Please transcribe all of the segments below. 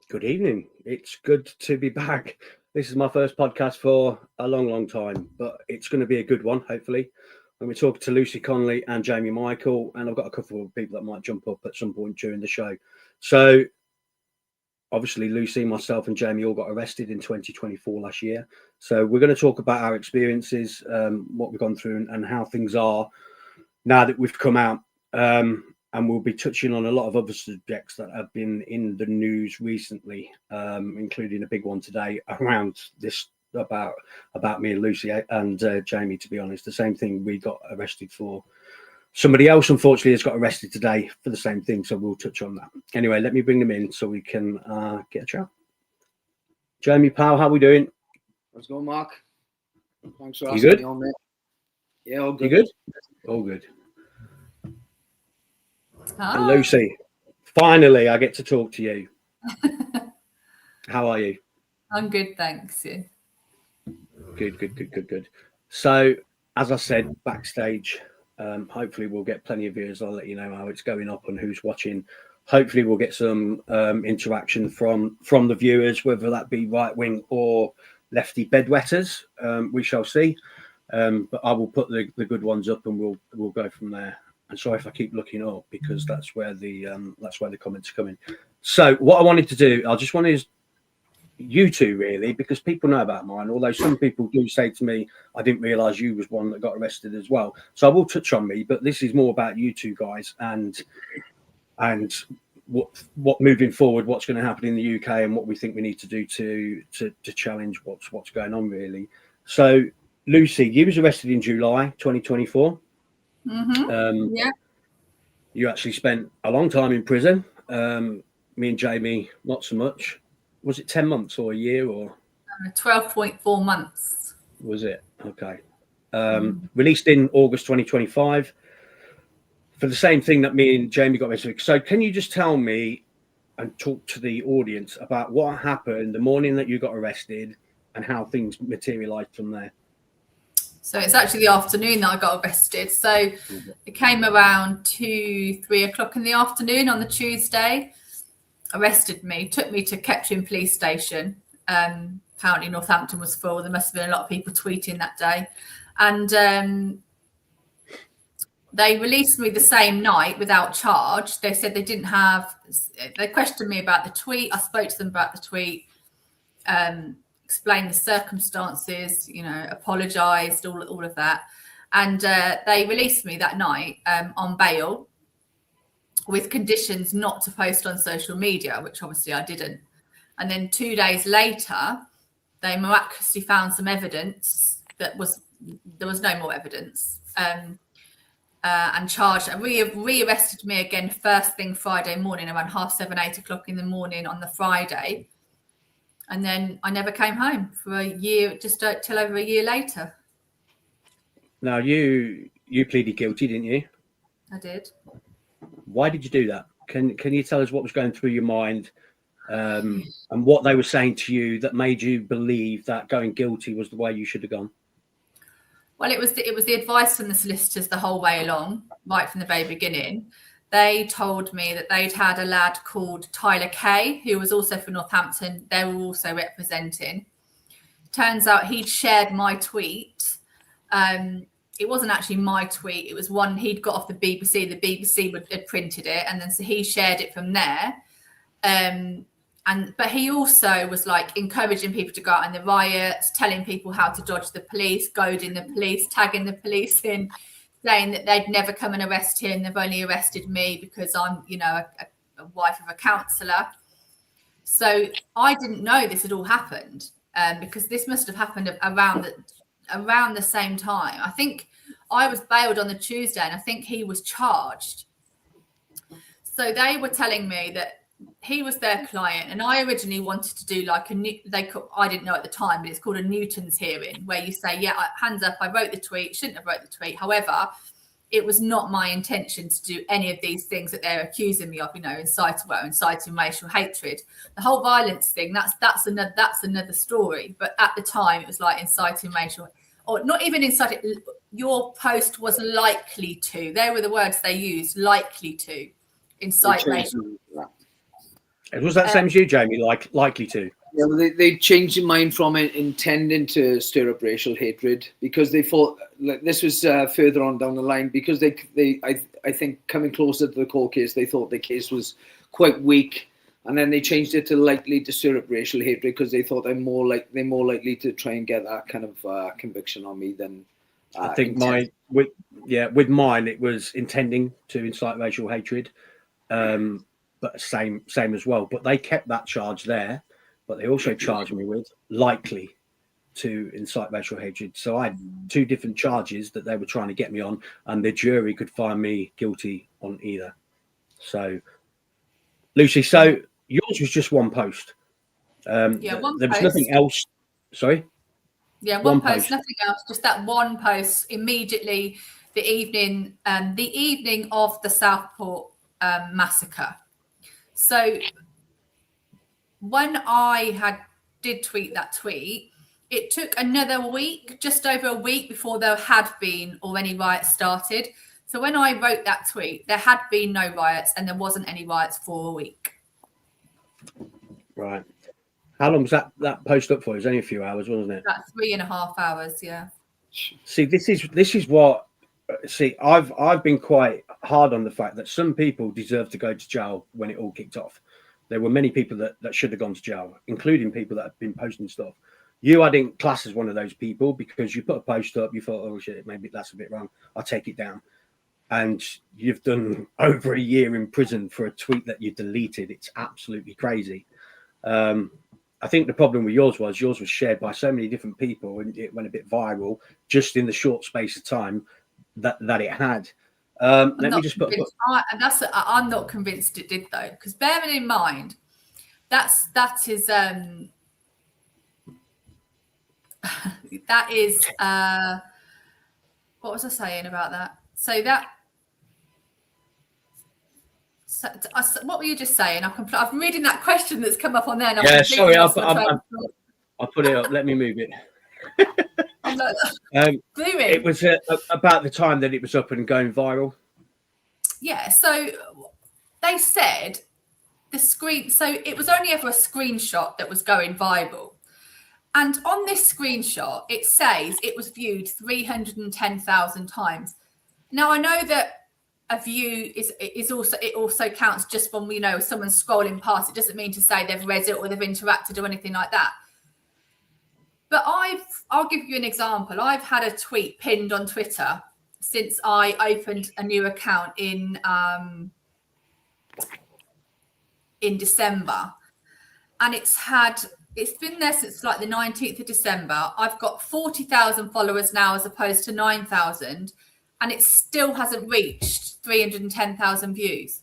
Good evening. It's good to be back. This is my first podcast for a long time, but it's going to be a good one, hopefully. And we're talking to Lucy Connolly and Jamie Michael, and I've got a couple of people that might jump up at some point during the show. So, obviously, Lucy, myself, and Jamie all got arrested in 2024 last year. So, we're going to talk about our experiences, what we've gone through, and how things are now that we've come out. And we'll be touching on a lot of other subjects that have been in the news recently, including a big one today around this about me and Lucy and Jamie. To be honest, the same thing we got arrested for. Somebody else, unfortunately, has got arrested today for the same thing. So we'll touch on that. Anyway, let me bring them in so we can get a chat. Jamie, pal, how are we doing? How's it going, Mark? Thanks for asking me on, mate. Yeah, all good. You good? All good. Oh. Lucy, finally, I get to talk to you. How are you? I'm good, thanks. Good. So, as I said, backstage, hopefully we'll get plenty of viewers. I'll let you know how it's going up and who's watching. Hopefully we'll get some interaction from the viewers, whether that be right wing or lefty bedwetters. We shall see. But I will put the good ones up and we'll go from there. And sorry if I keep looking up because that's where the comments come in. So what I wanted to do, I just wanted you two really, because people know about mine. Although some people do say to me, "I didn't realise you was one that got arrested as well." So I will touch on me, but this is more about you two guys and what moving forward, what's going to happen in the UK and what we think we need to do to challenge what's going on really. So Lucy, you was arrested in July 2024. Mm-hmm. Yeah. You actually spent a long time in prison. Me and Jamie, not so much. Was it 10 months or a year or 12.4 months? Was it? Okay. Released in August 2025 for the same thing that me and Jamie got arrested. So can you just tell me and talk to the audience about what happened the morning that you got arrested and how things materialized from there? So it's actually the afternoon that I got arrested. So it came around 2-3 o'clock in the afternoon on the Tuesday. Arrested me, took me to Kettering police station. Apparently Northampton was full. There must have been a lot of people tweeting that day. And they released me the same night without charge. They said they questioned me about the tweet. I spoke to them about the tweet. Explained the circumstances, apologised, all of that. And they released me that night on bail with conditions not to post on social media, which obviously I didn't. And then 2 days later, they miraculously found some evidence there was no more evidence and charged and re-arrested me again first thing Friday morning around 7:30, 8 o'clock in the morning on the Friday. And then I never came home for a year, just till over a year later. Now, you pleaded guilty, didn't you? I did. Why did you do that? Can you tell us what was going through your mind and what they were saying to you that made you believe that going guilty was the way you should have gone? Well, it was the advice from the solicitors the whole way along, right from the very beginning. They told me that they'd had a lad called Tyler Kay, who was also from Northampton. They were also representing. Turns out he'd shared my tweet. It wasn't actually my tweet. It was one he'd got off the BBC. The BBC had printed it. And then so he shared it from there. But he also was like encouraging people to go out in the riots, telling people how to dodge the police, goading the police, tagging the police in, saying that they'd never come and arrest him. They've only arrested me because I'm, a wife of a counsellor. So I didn't know this had all happened because this must have happened around the same time. I think I was bailed on the Tuesday and I think he was charged. So they were telling me that he was their client, and I originally wanted to do like I didn't know at the time, but it's called a Newton's hearing, where you say, yeah, hands up, I wrote the tweet, shouldn't have wrote the tweet. However, it was not my intention to do any of these things that they're accusing me of, inciting racial hatred. The whole violence thing, that's another story. But at the time, it was like inciting racial, or not even inciting. Your post was likely to. They were the words they used, likely to incite racial. Was that the same as you, Jamie? Likely to? Yeah, well, they changed their mind from it intending to stir up racial hatred because they thought like this was further on down the line because I think coming closer to the court case, they thought the case was quite weak, and then they changed it to likely to stir up racial hatred because they thought they're more likely to try and get that kind of conviction on me than. I think with mine it was intending to incite racial hatred, but same as well. But they kept that charge there. But they also charged me with likely to incite racial hatred. So I had two different charges that they were trying to get me on, and the jury could find me guilty on either. So, Lucy, so yours was just one post. One there post. Was nothing else. Sorry? Yeah, one post, nothing else. Just that one post immediately the evening of the Southport massacre. So when I did tweet that tweet, it took another week, just over a week before there had been or any riots started. So when I wrote that tweet, there had been no riots and there wasn't any riots for a week. Right. How long was that post up for? It was only a few hours, wasn't it? That's 3.5 hours, yeah. See, this is what. See, I've been quite hard on the fact that some people deserve to go to jail when it all kicked off. There were many people that should have gone to jail, including people that have been posting stuff. I didn't class as one of those people because you put a post up, you thought, oh shit, maybe that's a bit wrong, I'll take it down. And you've done over a year in prison for a tweet that you deleted. It's absolutely crazy. I think the problem with yours was shared by so many different people and it went a bit viral just in the short space of time that it had. Let me just put. I'm not convinced it did though, because bearing in mind that is what was I saying about that? What were you just saying? I'm reading that question that's come up on there. Yeah, sorry, I'll put it up. Let me move it. It was about the time that it was up and going viral. Yeah, so they said so it was only ever a screenshot that was going viral. And on this screenshot, it says it was viewed 310,000 times. Now, I know that a view is also counts just from, someone scrolling past. It doesn't mean to say they've read it or they've interacted or anything like that. But I'll give you an example. I've had a tweet pinned on Twitter since I opened a new account in December, and it's been there since like the 19th of December. I've got 40,000 followers now as opposed to 9,000, and it still hasn't reached 310,000 views.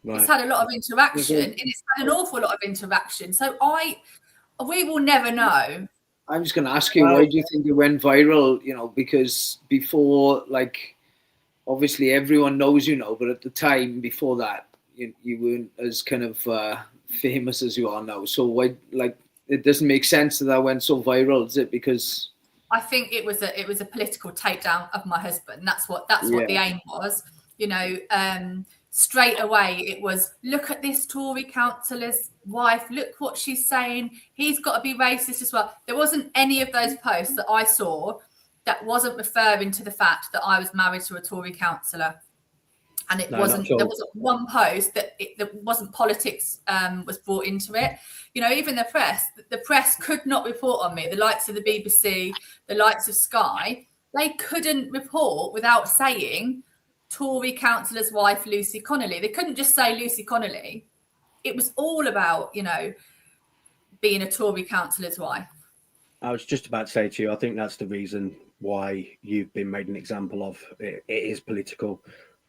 Right. It's had a lot of interaction, and it's had an awful lot of interaction. So we will never know. I'm just going to ask you, why do you think it went viral? Because before, obviously everyone knows, but at the time before that, you weren't as kind of famous as you are now. So why, it doesn't make sense that went so viral, is it? Because I think it was a political takedown of my husband. That's what the aim was. Straight away it was, look at this Tory councillor's wife, look what she's saying, he's got to be racist as well. There wasn't any of those posts that I saw that wasn't referring to the fact that I was married to a Tory councillor. And there wasn't one post that wasn't politics was brought into it. Even the press could not report on me. The likes of the BBC, the likes of Sky, they couldn't report without saying Tory councillor's wife, Lucy Connolly. They couldn't just say Lucy Connolly. It was all about, being a Tory councillor's wife. I was just about to say to you, I think that's the reason why you've been made an example of. It is political.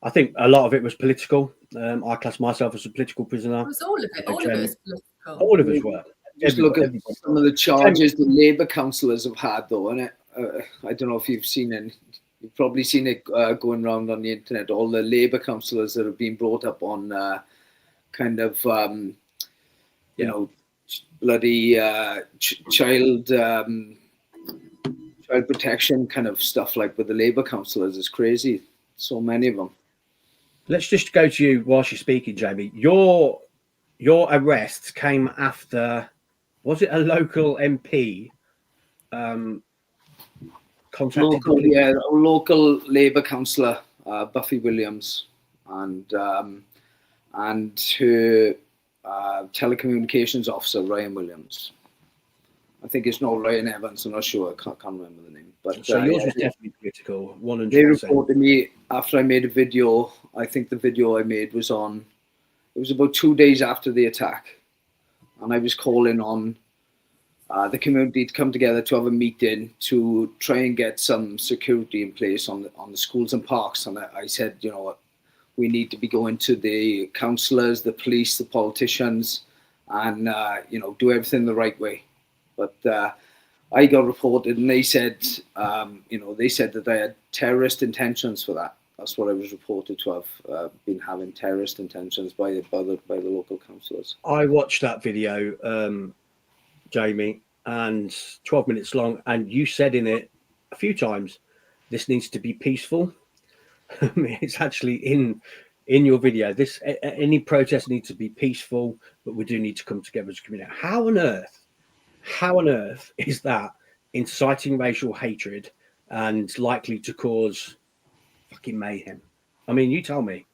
I think a lot of it was political. I class myself as a political prisoner. It was all of it. All of it was political. All of us were. Just look at some of the charges the Labour councillors have had, though, and I don't know if you've seen it. You've probably seen it going around on the internet. All the Labour councillors that have been brought up on bloody child protection kind of stuff, with the Labour councillors, is crazy. So many of them. Let's just go to you whilst you're speaking, Jamie. Your your arrest came after, was it a local MP contacted the police? Yeah, a local Labour councillor, Buffy Williams, and her telecommunications officer, Ryan Williams. I think it's not Ryan Evans. I'm not sure. I can't remember the name. But so yours was definitely political. 100%. They reported me after I made a video. I think the video I made was on. It was about 2 days after the attack, and I was calling on the community to come together to have a meeting to try and get some security in place on the schools and parks. And I said, you know what, we need to be going to the councillors, the police, the politicians, and do everything the right way. But I got reported, and they said, that I had terrorist intentions for that. That's what I was reported to have been having terrorist intentions by the local councillors. I watched that video, Jamie, and 12 minutes long, and you said in it a few times, this needs to be peaceful. I mean, it's actually in your video. Any protest needs to be peaceful, but we do need to come together as a community. How on earth is that inciting racial hatred and likely to cause fucking mayhem? I mean, you tell me.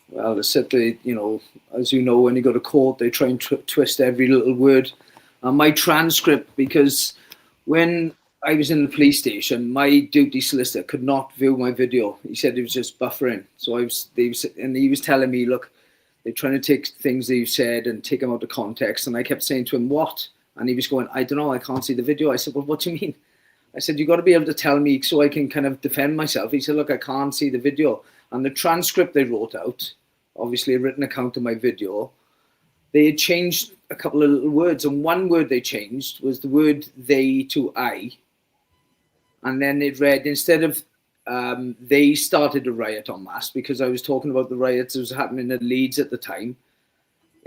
Well, they said as you know, when you go to court, they try and twist every little word. My transcript, because when I was in the police station, my duty solicitor could not view my video. He said it was just buffering. So he was telling me, look, they're trying to take things that you said and take them out of context. And I kept saying to him, what? And he was going, I don't know, I can't see the video. I said, well, what do you mean? I said, you got to be able to tell me so I can kind of defend myself. He said, look, I can't see the video. And the transcript they wrote out, obviously a written account of my video, they had changed a couple of little words. And one word they changed was the word they to I. And then it read, instead of they started a riot en masse, because I was talking about the riots that was happening at Leeds at the time,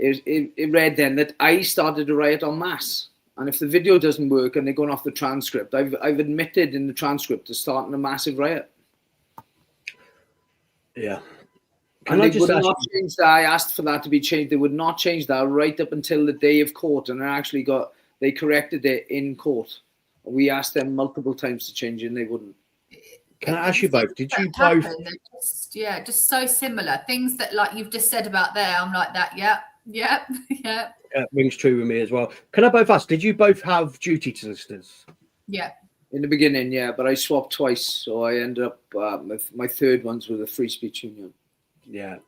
it read then that I started a riot en masse. And if the video doesn't work and they're going off the transcript, I've admitted in the transcript to starting a massive riot. Yeah. And they would not change that. I asked for that to be changed. They would not change that right up until the day of court. And they corrected it in court. We asked them multiple times to change it and they wouldn't. Can I ask you both? Did you both? Just so similar. Things that like you've just said about there, I'm like that. Yeah. Rings true with me as well. Can I both ask, did you both have duty solicitors? Yeah. In the beginning, yeah, but I swapped twice. So I ended up, my third one's with a free speech union. Yeah.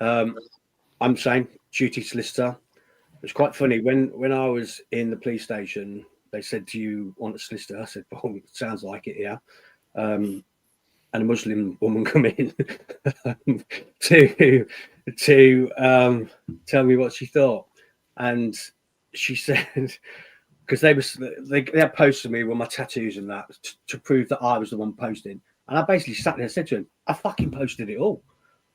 I'm saying duty solicitor. It was quite funny. When I was in the police station, they said, do you want a solicitor? I said, well, it sounds like it, yeah. And a Muslim woman come in to tell me what she thought. And she said, because they had posted me with my tattoos and that to prove that I was the one posting. And I basically sat there and said to him, I fucking posted it all.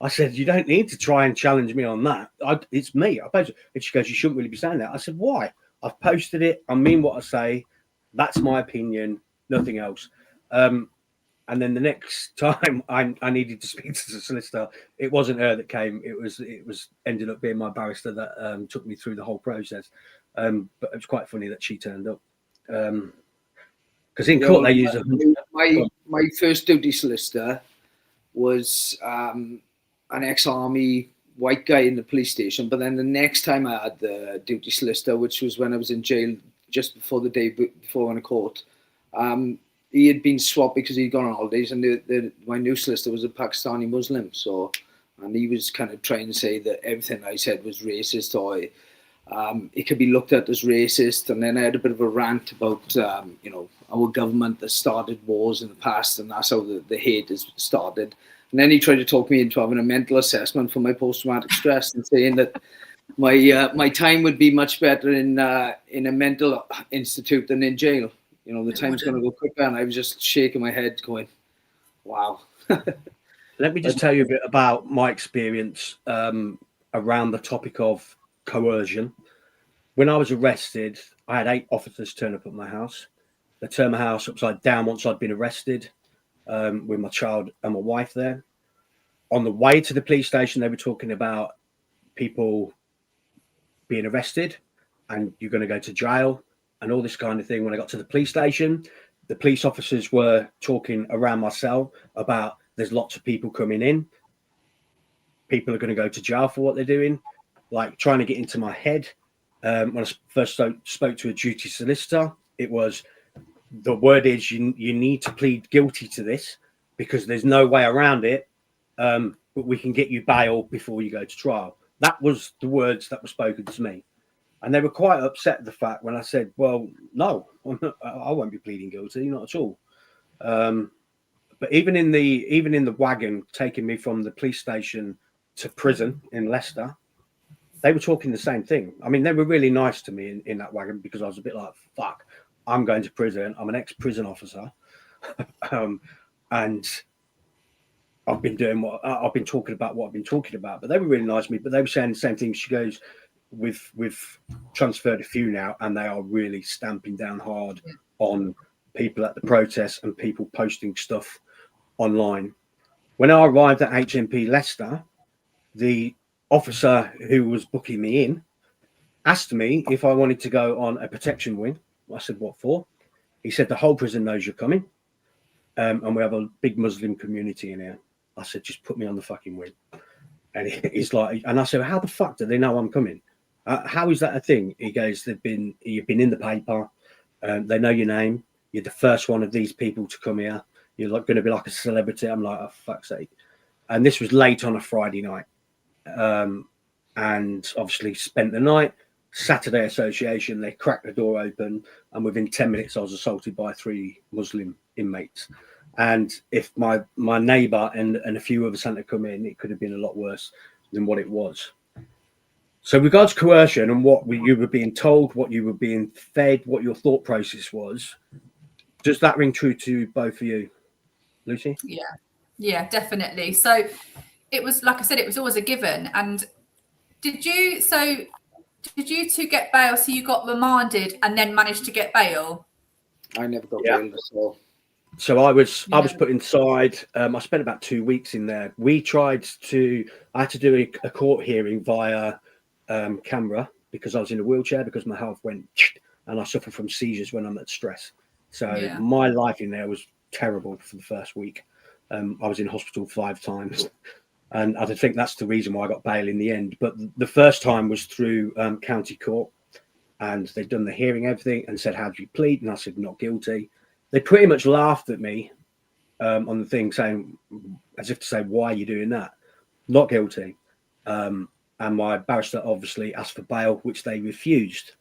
I said, you don't need to try and challenge me on that. It's me. I posted it. And she goes, you shouldn't really be saying that. I said, why? I've posted it. I mean what I say. That's my opinion, nothing else. And then the next time I needed to speak to the solicitor, it wasn't her that came. It was ended up being my barrister that took me through the whole process. But it was quite funny that she turned up. Because in court they use my first duty solicitor was an ex-army white guy in the police station. But then the next time I had the duty solicitor, which was when I was in jail just before the day before I went to court, he had been swapped because he'd gone on holidays, and my new solicitor was a Pakistani Muslim. So, and he was kind of trying to say that everything I said was racist, or it could be looked at as racist. And then I had a bit of a rant about, our government that started wars in the past, and that's how the hate has started. And then he tried to talk me into having a mental assessment for my post-traumatic stress, and saying that my time would be much better in a mental institute than in jail. The time's going to go quicker. And I was just shaking my head going, wow. Let me just tell you a bit about my experience around the topic of coercion. When I was arrested, I had 8 officers turn up at my house. They turned my house upside down once I'd been arrested, with my child and my wife there. On the way to the police station, they were talking about people being arrested and you're going to go to jail and all this kind of thing. When I got to the police station, the police officers were talking around my cell about there's lots of people coming in. People are going to go to jail for what they're doing, like trying to get into my head. When I first spoke to a duty solicitor, it was, the word is you need to plead guilty to this because there's no way around it, but we can get you bail before you go to trial. That was the words that were spoken to me. And they were quite upset at the fact when I said, well, no, I won't be pleading guilty, not at all. But even in the wagon taking me from the police station to prison in Leicester, they were talking the same thing. I mean, they were really nice to me in that wagon because I was a bit like, fuck, I'm going to prison. I'm an ex-prison officer. And I've been talking about what I've been talking about. But they were really nice to me. But they were saying the same thing. She goes, we've transferred a few now, and they are really stamping down hard on people at the protests and people posting stuff online. When I arrived at HMP Leicester, the officer who was booking me in asked me if I wanted to go on a protection wing. I said, what for? He said, the whole prison knows you're coming, and we have a big Muslim community in here. I said, just put me on the fucking wing. And he's like, and I said, how the fuck do they know I'm coming? How is that a thing? He goes, you've been in the paper, they know your name, you're the first one of these people to come here, you're like going to be like a celebrity. I'm like, oh, fuck's sake. And this was late on a Friday night. And obviously spent the night. Saturday association, they cracked the door open, and within 10 minutes I was assaulted by 3 Muslim inmates. And if my neighbour and a few others hadn't come in, it could have been a lot worse than what it was. So regards coercion and what you were being told, what you were being fed, what your thought process was, does that ring true to both of you, Lucy? Yeah, definitely. So it was, like I said, it was always a given. And did you two get bail? So you got remanded and then managed to get bail? I never got bail at all. So I was put inside. I spent about 2 weeks in there. I had to do a court hearing via camera because I was in a wheelchair because my health went, and I suffer from seizures when I'm at stress. So my life in there was terrible for the first week. I was in hospital 5 times. And I think that's the reason why I got bail in the end. But the first time was through county court, and they'd done the hearing, everything, and said, how do you plead? And I said, not guilty. They pretty much laughed at me on the thing, saying, as if to say, why are you doing that? Not guilty. And my barrister obviously asked for bail, which they refused.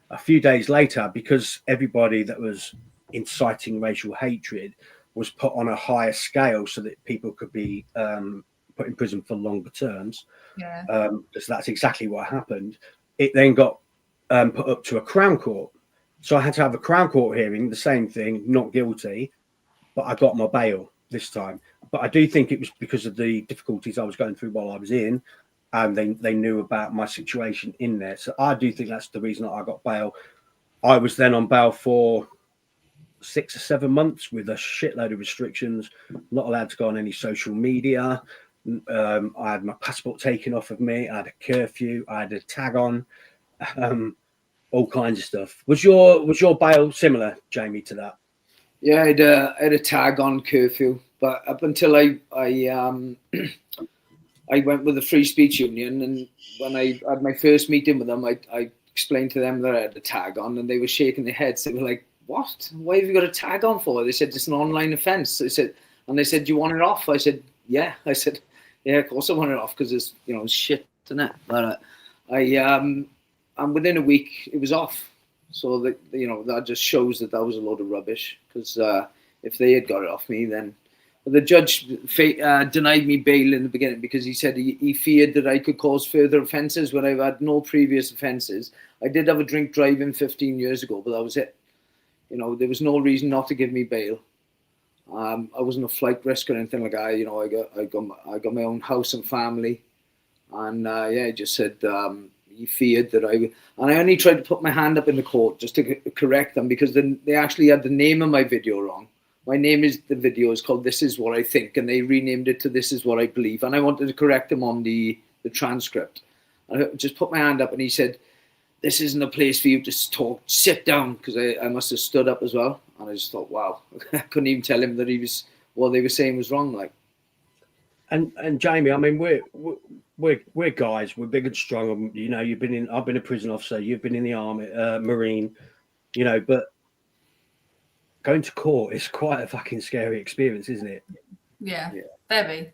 A few days later, because everybody that was inciting racial hatred was put on a higher scale so that people could be put in prison for longer terms. So that's exactly what happened. It then got put up to a Crown Court. So I had to have a Crown Court hearing, the same thing, not guilty, but I got my bail this time. But I do think it was because of the difficulties I was going through while I was in, and they knew about my situation in there. So I do think that's the reason that I got bail. I was then on bail for 6 or 7 months with a shitload of restrictions, not allowed to go on any social media. I had my passport taken off of me. I had a curfew. I had a tag on, all kinds of stuff. Was your bail similar, Jamie, to that? Yeah, I had a tag on, curfew, but up until I went with the Free Speech Union, and when I had my first meeting with them, I explained to them that I had a tag on, and they were shaking their heads. They were like, "What? Why have you got a tag on for?" They said, "It's an online offence." They said, "Do you want it off?" I said, "Yeah." I said, "Yeah, of course I want it off because it's shit, isn't it?" But and within a week it was off. So that just shows that was a load of rubbish. Because if they had got it off me, then the judge denied me bail in the beginning because he said he feared that I could cause further offences when I've had no previous offences. I did have a drink driving 15 years ago, but that was it. There was no reason not to give me bail. I wasn't a flight risk or anything like that. I got my own house and family, and he just said he feared that and I only tried to put my hand up in the court just to correct them because then they actually had the name of my video wrong. My name the video is called "This Is What I Think," and they renamed it to "This Is What I Believe," and I wanted to correct them on the transcript. I just put my hand up, and he said, this isn't a place for you to talk, sit down, because I must have stood up as well. And I just thought, wow, I couldn't even tell him that what they were saying was wrong. Like, and Jamie, I mean, we're guys, we're big and strong. You know, I've been a prison officer, you've been in the army, Marine, you know, but going to court is quite a fucking scary experience, isn't it? Yeah. Very.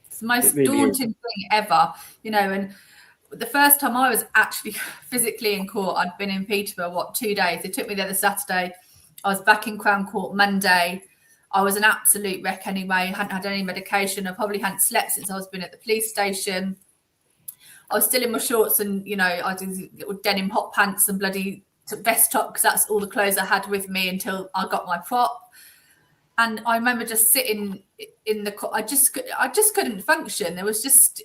It's the most really daunting thing ever, you know. And the first time I was actually physically in court, I'd been in Peterborough, 2 days. They took me there the Saturday. I was back in Crown Court Monday. I was an absolute wreck anyway. Hadn't had any medication. I probably hadn't slept since I was been at the police station. I was still in my shorts and, you know, I did little denim hot pants and bloody vest top, because that's all the clothes I had with me until I got my prop. And I remember just sitting in the court. I just couldn't function. There was just...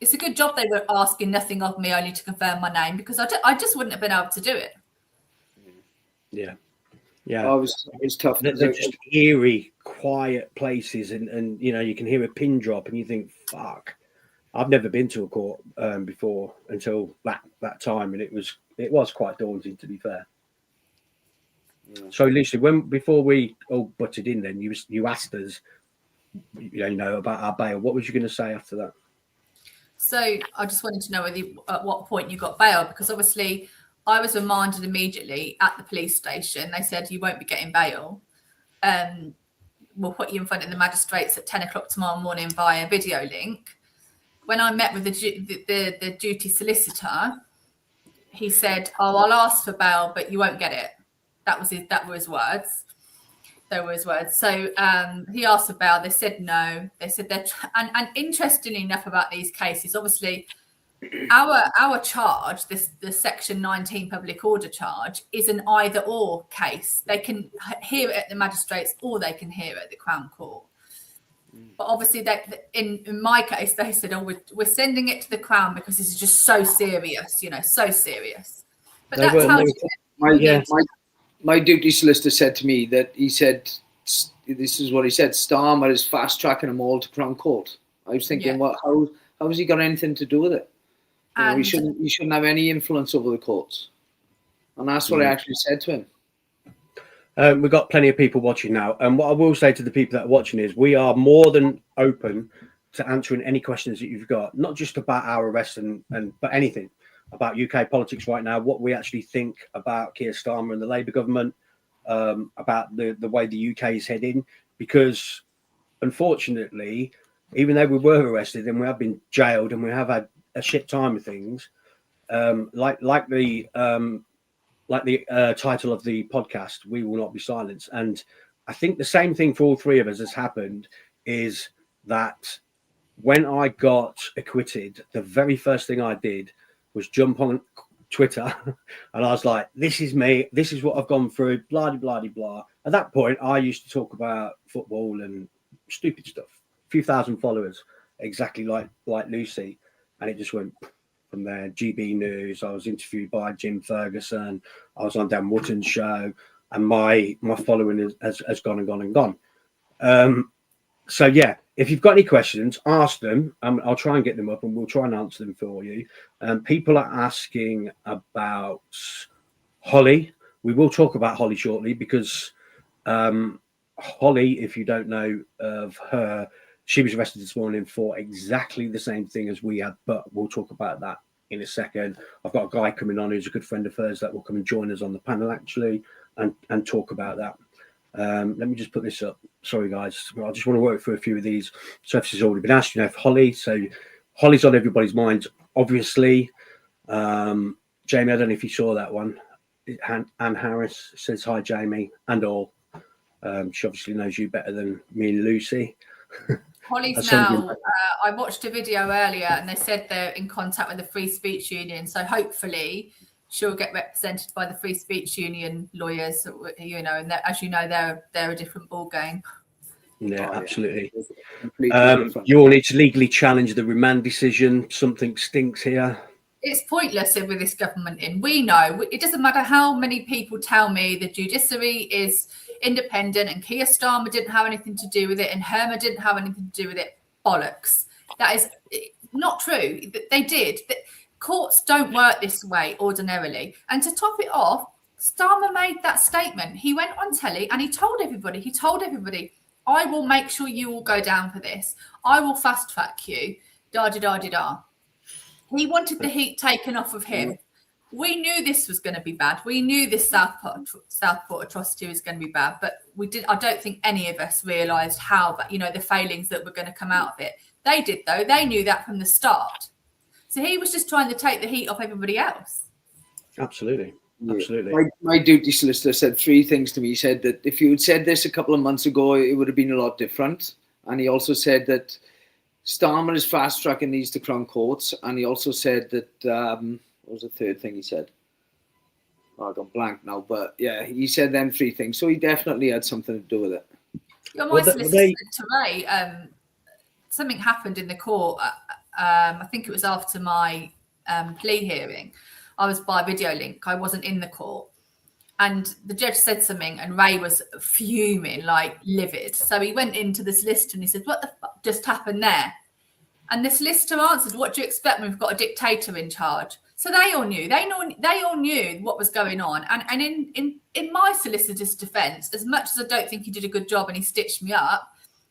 It's a good job they were asking nothing of me, only to confirm my name, because I just wouldn't have been able to do it. Yeah. it was tough. They're just eerie, quiet places, and you know, you can hear a pin drop, and you think, "Fuck." I've never been to a court before until that time, and it was quite daunting, to be fair. Yeah. So, Lucy, before we all butted in, then you asked us, you know, about our bail. What was you going to say after that? So I just wanted to know at what point you got bail, because obviously I was remanded immediately at the police station. They said, you won't be getting bail. We'll put you in front of the magistrates at 10 o'clock tomorrow morning via video link. When I met with the duty solicitor, he said, oh, I'll ask for bail, but you won't get it. That were his words. So he asked for bail. They said no. They said and interestingly enough about these cases, obviously our charge, the Section 19 public order charge, is an either or case. They can hear it at the magistrates or they can hear it at the Crown Court. But obviously, in my case, they said, oh, we're sending it to the Crown because this is just so serious, you know, so serious. But that's how my duty solicitor said to me that he said, this is what he said, Starmer is fast tracking them all to Crown Court. I was thinking, well, how has he got anything to do with it? You know, he shouldn't have any influence over the courts. And that's what I actually said to him. We've got plenty of people watching now. And what I will say to the people that are watching is we are more than open to answering any questions that you've got, not just about our arrest but anything about UK politics right now, what we actually think about Keir Starmer and the Labour government, about the way the UK is heading. Because unfortunately, even though we were arrested and we have been jailed and we have had a shit time of things, like the title of the podcast, we will not be silenced. And I think the same thing for all three of us has happened, is that when I got acquitted, the very first thing I did was jump on Twitter and I was like, this is me, this is what I've gone through, blah, blah, blah, blah. At that point, I used to talk about football and stupid stuff. A few thousand followers, exactly like Lucy. And it just went from there. GB News, I was interviewed by Jim Ferguson, I was on Dan Wootton's show, and my following has gone and gone and gone. So yeah, if you've got any questions, ask them. I'll try and get them up and we'll try and answer them for you. People are asking about Holly. We will talk about Holly shortly, because Holly, if you don't know of her, she was arrested this morning for exactly the same thing as we had, but we'll talk about that in a second. I've got a guy coming on who's a good friend of hers that will come and join us on the panel actually and talk about that. Let me just put this up. Sorry, guys. I just want to work through a few of these. So this has already been asked, you know, for Holly. So Holly's on everybody's mind, obviously. Jamie, I don't know if you saw that one. Anne Harris says, hi, Jamie, and all. She obviously knows you better than me and Lucy. Holly's now, I watched a video earlier and they said they're in contact with the Free Speech Union. So hopefully she'll get represented by the Free Speech Union lawyers, you know, and as you know, they're a different ball game. Yeah, absolutely. You all need to legally challenge the remand decision. Something stinks here. It's pointless with this government in. We know it doesn't matter how many people tell me the judiciary is independent and Keir Starmer didn't have anything to do with it and Herma didn't have anything to do with it. Bollocks. That is not true. They did. Courts don't work this way ordinarily. And to top it off, Starmer made that statement. He went on telly and he told everybody, I will make sure you all go down for this. I will fast track you. Da-da-da-da-da. He wanted the heat taken off of him. We knew this was going to be bad. We knew this Southport atrocity was going to be bad, but I don't think any of us realised how, the failings that were going to come out of it. They did, though. They knew that from the start. So he was just trying to take the heat off everybody else. Absolutely. Absolutely. My duty solicitor said 3 things to me. He said that if you had said this a couple of months ago, it would have been a lot different. And he also said that Starmer is fast-tracking these to Crown Courts. And he also said that, what was the third thing he said? Oh, I've gone blank now. But yeah, he said them 3 things. So he definitely had something to do with it. My solicitor said to Ray, something happened in the court. I think it was after my plea hearing. I was by video link. I wasn't in the court. And the judge said something and Ray was fuming, like livid. So he went into the solicitor and he said, what the fuck just happened there? And the solicitor answered, what do you expect when we've got a dictator in charge? So they all knew. They all knew what was going on. And in my solicitor's defence, as much as I don't think he did a good job and he stitched me up,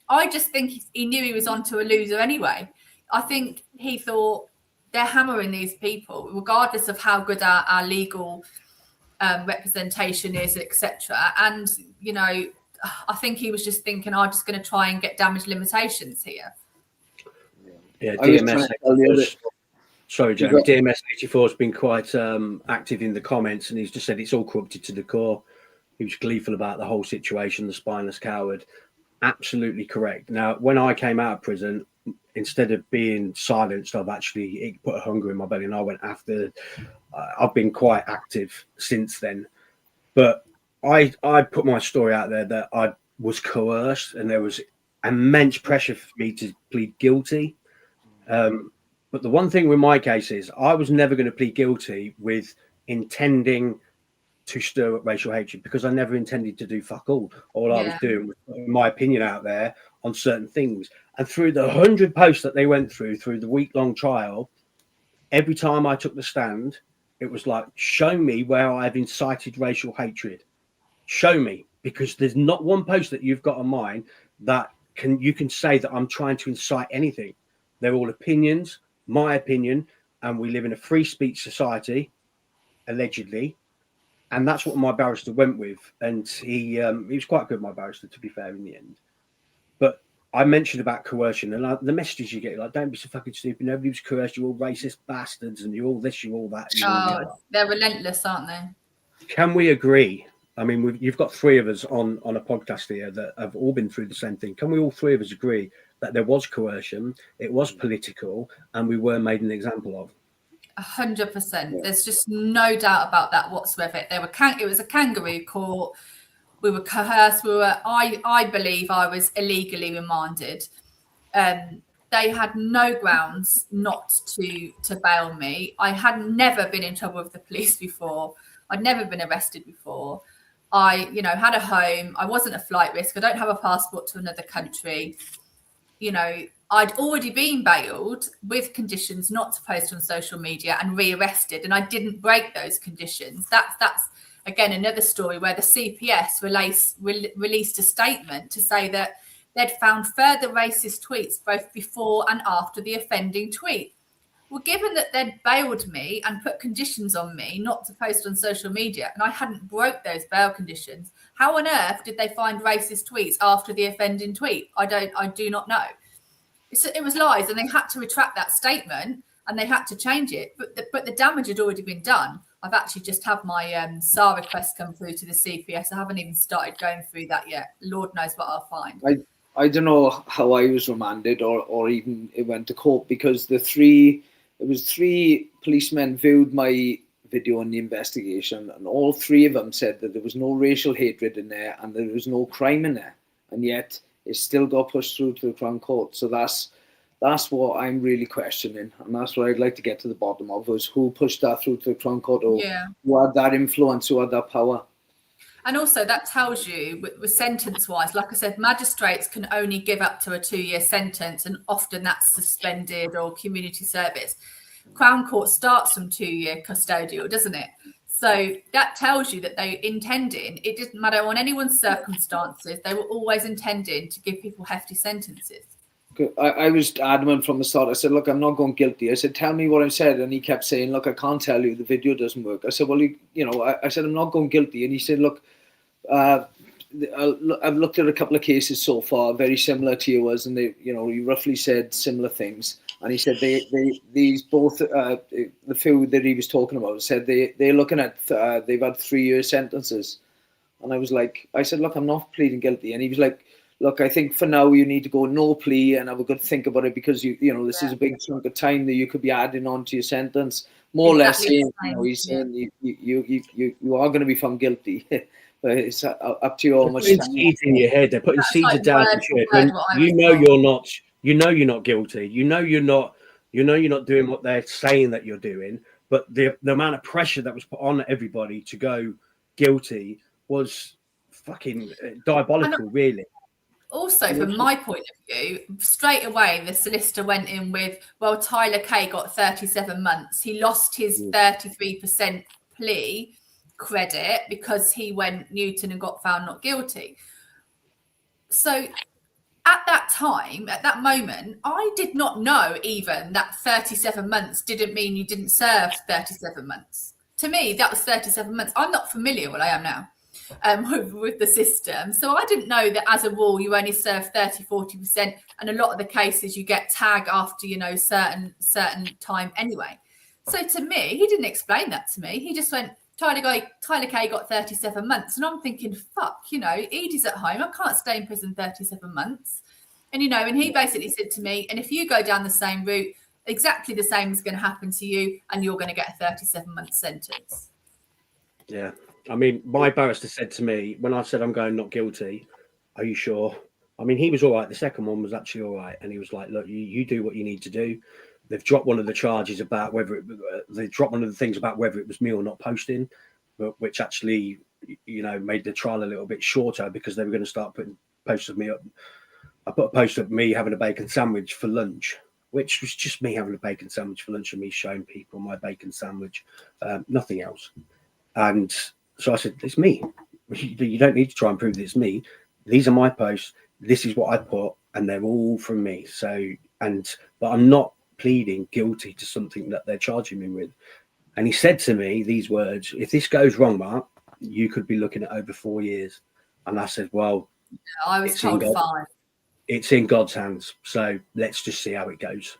I just think he knew he was onto a loser anyway. I think he thought they're hammering these people, regardless of how good our legal representation is, etc. And, I think he was just thinking, I'm just going to try and get damage limitations here. Yeah, DMS. Sorry, Jeremy. DMS 84 has been quite active in the comments, and he's just said it's all corrupted to the core. He was gleeful about the whole situation, the spineless coward. Absolutely correct. Now, when I came out of prison, instead of being silenced, it put a hunger in my belly, and I went after. I've been quite active since then, but I put my story out there that I was coerced, and there was immense pressure for me to plead guilty. But the one thing with my case is I was never going to plead guilty with intending to stir up racial hatred, because I never intended to do fuck all. All I was doing was putting my opinion out there on certain things. And through the 100 posts that they went through the week-long trial, every time I took the stand, it was like, show me where I've incited racial hatred. Show me, because there's not one post that you've got on mine that you can say that I'm trying to incite anything. They're all opinions, my opinion, and we live in a free speech society, allegedly. And that's what my barrister went with. And he was quite good, my barrister, to be fair, in the end. But I mentioned about coercion, and the messages you get, like, don't be so fucking stupid. Nobody was coerced. You're all racist bastards, and you're all this, you're all that. They're relentless, aren't they? Can we agree? I mean, you've got 3 of us on a podcast here that have all been through the same thing. Can we all 3 of us agree that there was coercion, it was political, and we were made an example of? 100%. There's just no doubt about that whatsoever. It was a kangaroo court. We were coerced. I believe I was illegally remanded. They had no grounds not to bail me. I had never been in trouble with the police before. I'd never been arrested before. I, had a home. I wasn't a flight risk. I don't have a passport to another country. I'd already been bailed with conditions not to post on social media and rearrested, and I didn't break those conditions. That's again another story where the CPS released a statement to say that they'd found further racist tweets both before and after the offending tweet. Well, given that they'd bailed me and put conditions on me not to post on social media, and I hadn't broke those bail conditions, how on earth did they find racist tweets after the offending tweet? I do not know. It was lies, and they had to retract that statement and they had to change it. But the damage had already been done. I've actually just had my SAR request come through to the CPS. I haven't even started going through that yet. Lord knows what I'll find. I don't know how I was remanded or even it went to court, because three policemen viewed my video in the investigation, and all 3 of them said that there was no racial hatred in there and there was no crime in there, and yet it still got pushed through to the Crown Court. So that's what I'm really questioning, and that's what I'd like to get to the bottom of, was who pushed that through to the Crown Court, or who had that influence, who had that power. And also that tells you with sentence-wise, like I said, magistrates can only give up to a 2-year sentence, and often that's suspended or community service. Crown Court starts from 2-year custodial, doesn't it? So that tells you that they intending, it didn't matter on anyone's circumstances, they were always intending to give people hefty sentences. I was adamant from the start. I said, look, I'm not going guilty. I said, tell me what I said. And he kept saying, look, I can't tell you. The video doesn't work. I said, well, I said, I'm not going guilty. And he said, look, I've looked at a couple of cases so far, very similar to yours. And they, he roughly said similar things. And he said these both, the few that he was talking about, said they're looking at, they've had 3-year sentences. And I said, look, I'm not pleading guilty. And he was like, look, I think for now you need to go no plea and have a good think about it, because this is a big chunk of time that you could be adding on to your sentence. More or less saying, he's saying you are going to be found guilty. But it's up to you how much time. Seeds in your head. They're putting seeds down your head. You're not guilty. You're not doing what they're saying that you're doing. But the amount of pressure that was put on everybody to go guilty was fucking diabolical, really. Also, from my point of view, straight away, the solicitor went in with, well, Tyler Kay got 37 months. He lost his 33% plea credit because he went Newton and got found not guilty. So at that time, at that moment, I did not know even that 37 months didn't mean you didn't serve 37 months. To me, that was 37 months. I'm not familiar, well, I am now, with the system. So I didn't know that as a rule, you only serve 30-40%. And a lot of the cases you get tagged after, certain time anyway. So to me, he didn't explain that to me. He just went, Tyler Kay got 37 months. And I'm thinking, fuck, Edie's at home. I can't stay in prison 37 months. And, and he basically said to me, and if you go down the same route, exactly the same is going to happen to you, and you're going to get a 37-month sentence. Yeah. I mean, my barrister said to me, when I said I'm going not guilty, are you sure? I mean, he was all right. The second one was actually all right. And he was like, look, you do what you need to do. They've dropped one of the charges about they dropped one of the things about whether it was me or not posting, but which actually, made the trial a little bit shorter, because they were going to start putting posts of me up. I put a post of me having a bacon sandwich for lunch, which was just me having a bacon sandwich for lunch and me showing people my bacon sandwich, nothing else. And so I said, it's me. You don't need to try and prove that it's me. These are my posts. This is what I put, and they're all from me. But I'm not pleading guilty to something that they're charging me with. And he said to me these words, if this goes wrong, Mark, you could be looking at over 4 years. And I said, well, I was told 5. It's in God's hands. So let's just see how it goes.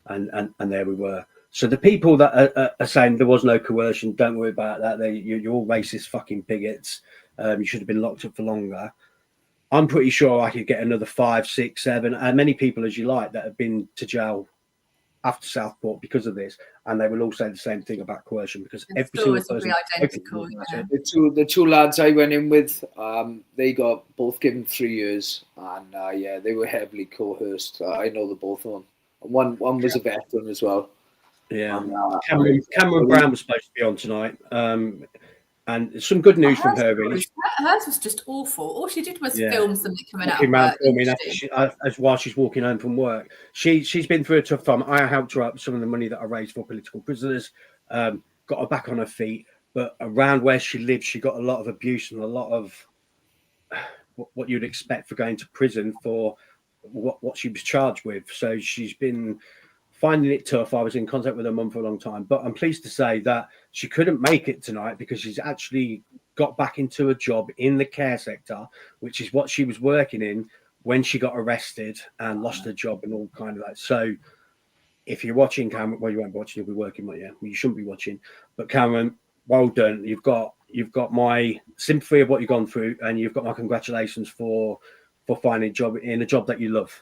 And there we were. So the people that are saying there was no coercion, don't worry about that. You're all racist fucking bigots. You should have been locked up for longer. I'm pretty sure I could get another 5, 6, 7, as many people as you like that have been to jail after Southport because of this, and they will all say the same thing about coercion, because every single person identical. Yeah. The two lads I went in with, they got both given 3 years, and they were heavily coerced. I know the both of them. And one was a veteran as well. Yeah, Cameron Brown was supposed to be on tonight, and some good news from her. Really, hers was just awful. All she did was film something coming out. As while she's walking home from work, she's been through a tough time. I helped her up some of the money that I raised for political prisoners, got her back on her feet. But around where she lives, she got a lot of abuse and a lot of what you'd expect for going to prison for what she was charged with. So she's been finding it tough. I was in contact with her mum for a long time, but I'm pleased to say that she couldn't make it tonight because she's actually got back into a job in the care sector, which is what she was working in when she got arrested and lost her job and all kind of that. So if you're watching, Cameron, well, you won't be watching, you'll be working, but you shouldn't be watching. But Cameron, well done. You've got my sympathy of what you've gone through, and you've got my congratulations for finding a job in a job that you love.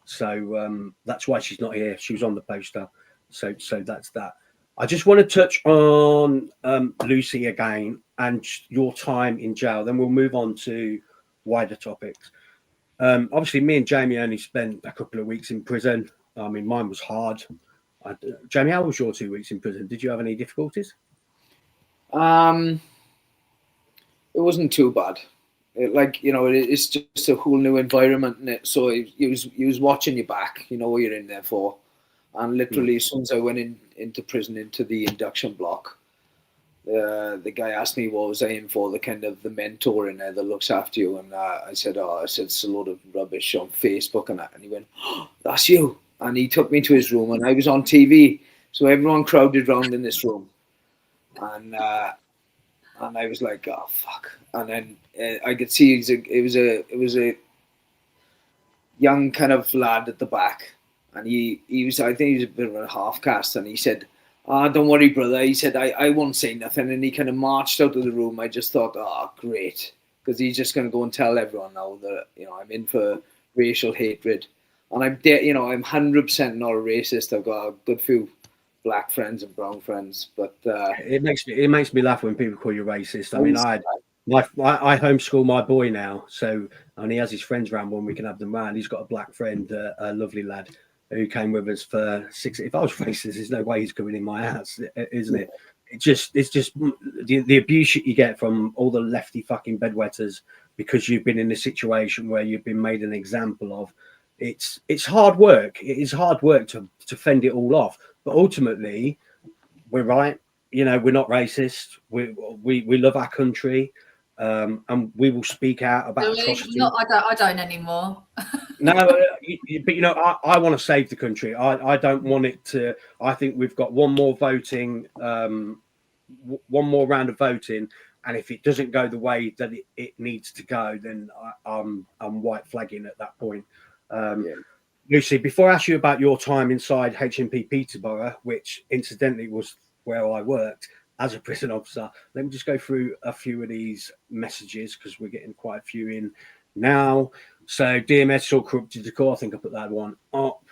So that's why she's not here. She was on the poster. So that's that. I just want to touch on Lucy again and your time in jail. Then we'll move on to wider topics. Obviously, me and Jamie only spent a couple of weeks in prison. I mean, mine was hard. Jamie, how was your 2 weeks in prison? Did you have any difficulties? It wasn't too bad. It's just a whole new environment, and so he was watching your back. You know what you're in there for. And literally, as soon as I went into prison, into the induction block, the guy asked me what was I in for, the kind of the mentor in there that looks after you. And I said, it's a load of rubbish on Facebook and that. And he went, oh, that's you. And he took me to his room, and I was on TV. So everyone crowded around in this room. And I was like, oh, fuck. And then I could see it was a young kind of lad at the back. And he was, I think he was a bit of a half caste. And he said, don't worry, brother. He said, I won't say nothing. And he kind of marched out of the room. I just thought, great. Because he's just going to go and tell everyone now that, I'm in for racial hatred. And I'm 100% not a racist. I've got a good few black friends and brown friends. But it makes me laugh when people call you racist. I mean, I homeschool my boy now. And he has his friends around when we can have them round. He's got a black friend, a lovely lad, who came with us for 6. If I was racist, there's no way he's coming in my house, isn't it? It's just the abuse you get from all the lefty fucking bedwetters because you've been in a situation where you've been made an example of. It's hard work. It is hard work to fend it all off. But ultimately, we're right. We're not racist. We love our country, and we will speak out about atrocities. I don't anymore. No, but I want to save the country. I don't want it to. I think we've got one more voting, one more round of voting, and if it doesn't go the way that it needs to go, then I'm white flagging at that point. Lucy, before I ask you about your time inside HMP Peterborough, which incidentally was where I worked as a prison officer, let me just go through a few of these messages because we're getting quite a few in now. So DMS all corrupted the core. I think I put that one up.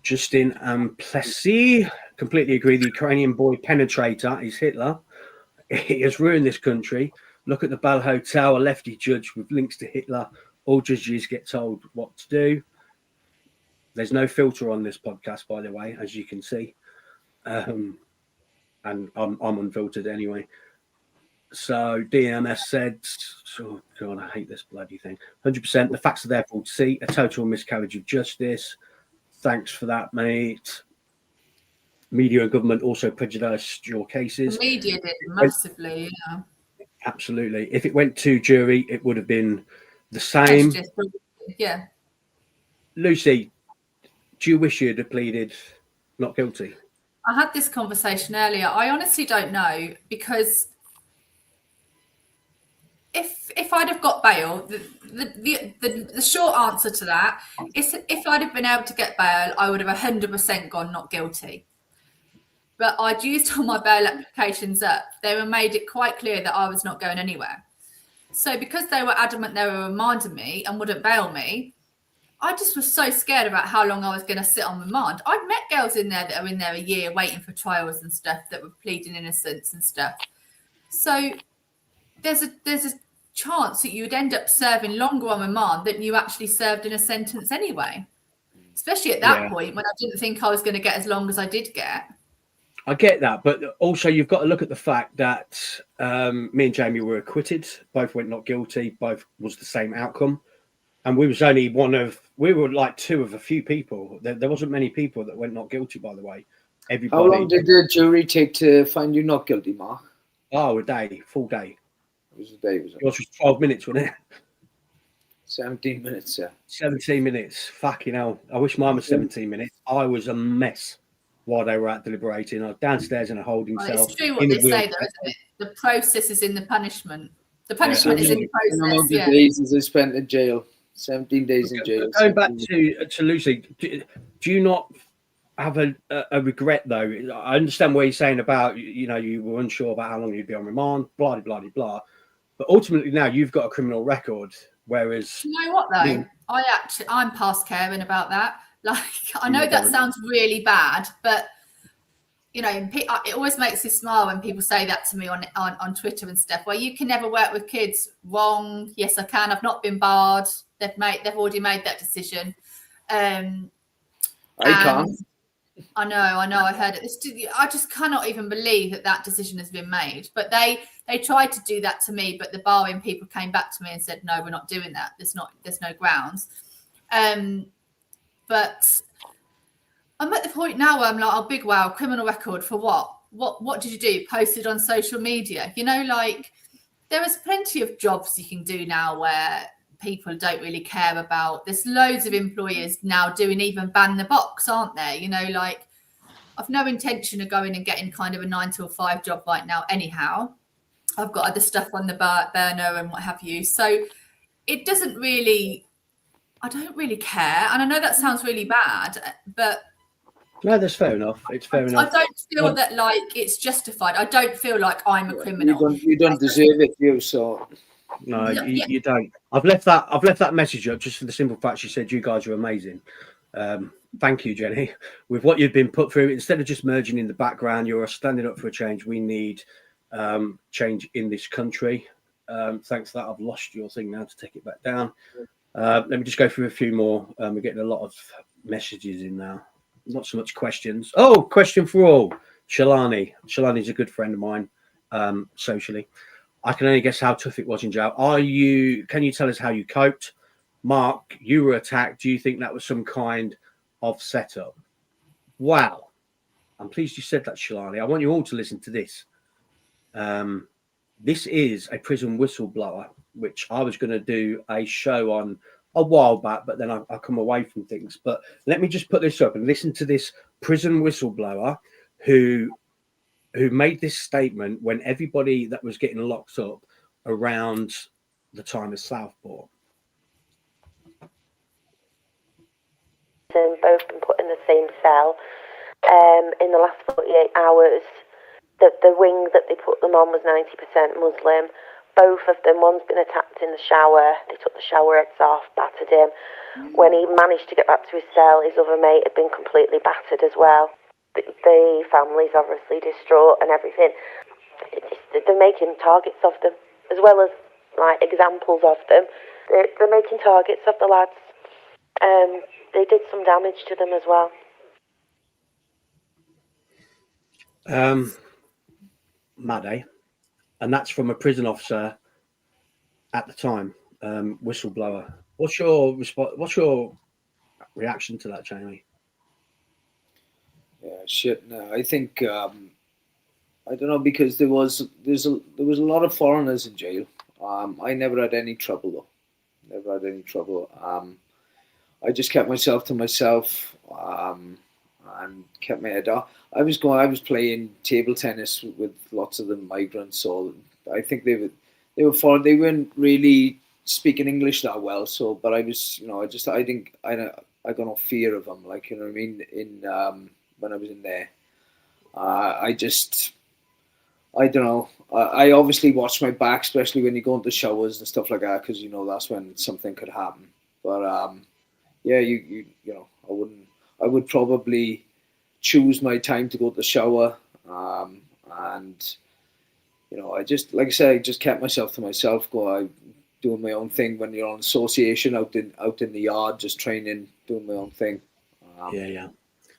Justin Plessy, completely agree. The Ukrainian boy penetrator is Hitler. He has ruined this country. Look at the Bell Hotel, a lefty judge with links to Hitler. All judges get told what to do. There's no filter on this podcast, by the way, as you can see. And I'm unfiltered anyway. So DMS said, oh God, I hate this bloody thing. 100%. The facts are there for all to see. A total miscarriage of justice. Thanks for that, mate. Media and government also prejudiced your cases. The media did massively, yeah. Absolutely. If it went to jury, it would have been the same. Yeah. Lucy, do you wish you'd have pleaded not guilty? I had this conversation earlier. I honestly don't know, because if I'd have got bail, the short answer to that is if I'd have been able to get bail, I would have 100% gone not guilty. But I'd used all my bail applications up. They were made it quite clear that I was not going anywhere. So because they were adamant they were remanding me and wouldn't bail me, I just was so scared about how long I was going to sit on remand. I'd met girls in there that are in there a year waiting for trials and stuff that were pleading innocence and stuff. So there's a chance that you would end up serving longer on remand than you actually served in a sentence anyway. Especially at that point when I didn't think I was going to get as long as I did get. I get that, but also you've got to look at the fact that me and Jamie were acquitted. Both went not guilty. Both was the same outcome. And we were like two of a few people. There wasn't many people that went not guilty, by the way. Everybody. How long did the jury take to find you not guilty, Mark? Oh, a day, full day. It was a day, was it? Yours was 12 minutes, wasn't it? 17 minutes, yeah. 17 minutes. Fucking hell. I wish mine was 17 minutes. I was a mess while they were out deliberating. I was downstairs in a holding cell. It's true what they say, though, isn't it? The process is in the punishment. The punishment is in the process. The days I spent in jail. 17 days in jail. Going back to Lucy, do you not have a regret, though? I understand what you're saying about, you were unsure about how long you'd be on remand, blah, blah, blah, blah. But ultimately now you've got a criminal record, whereas... Do you know what, though? I'm past caring about that. Like, I know that sounds really bad, but, it always makes me smile when people say that to me on Twitter and stuff, where you can never work with kids. Wrong. Yes, I can. I've not been barred. They've already made that decision. I can't. I know. I heard it. I just cannot even believe that decision has been made. But they tried to do that to me, but the barring people came back to me and said, no, we're not doing that. There's no grounds. But I'm at the point now where I'm like, oh, big wow, criminal record for what? What did you do? Posted on social media? You know, like there is plenty of jobs you can do now where people don't really care about. There's loads of employers now doing even ban the box, aren't there? You know, like I've no intention of going and getting kind of a 9 to 5 job right now anyhow. I've got other stuff on the burner and what have you. So it doesn't really, I don't really care. And I know that sounds really bad, but no, that's fair enough. It's fair enough. I don't feel that like it's justified. I don't feel like I'm a criminal. You don't deserve it, you. So no, you don't. I've left that message up just for the simple fact she said you guys are amazing. Thank you, Jenny. With what you've been put through, instead of just merging in the background, you're standing up for a change. We need change in this country. Thanks for that. I've lost your thing now to take it back down. Let me just go through a few more. We're getting a lot of messages in now. Not so much questions. Oh, question for all. Shalani. Shalani's a good friend of mine, socially. I can only guess how tough it was in jail. Can you tell us how you coped? Mark, you were attacked. Do you think that was some kind of setup? Wow. I'm pleased you said that, Shalani. I want you all to listen to this. This is a prison whistleblower, which I was going to do a show on a while back, but then I come away from things. But let me just put this up and listen to this prison whistleblower who made this statement when everybody that was getting locked up around the time of Southport. Both been put in the same cell. In the last 48 hours, the wing that they put them on was 90% Muslim. Both of them, one's been attacked in the shower. They took the shower heads off, battered him. When he managed to get back to his cell, his other mate had been completely battered as well. The family's obviously distraught and everything. They're making targets of them, as well as like examples of them. They're making targets of the lads. They did some damage to them as well. Mad, eh? And that's from a prison officer at the time, whistleblower. What's your reaction to that, Jamie? Yeah, shit. No, I think I don't know, because there was a lot of foreigners in jail. I never had any trouble though. Never had any trouble. I just kept myself to myself and kept my head down. I was playing table tennis with lots of the migrants, so I think they were foreign. They weren't really speaking English that well. So, but I was, I got no fear of them. Like, you know what I mean? When I was in there, I don't know. I obviously watched my back, especially when you go into showers and stuff like that, because that's when something could happen. But yeah, I would probably choose my time to go to the shower, and I just, like I said, I just kept myself to myself. Doing my own thing when you're on association out in the yard, just training, doing my own thing. Yeah.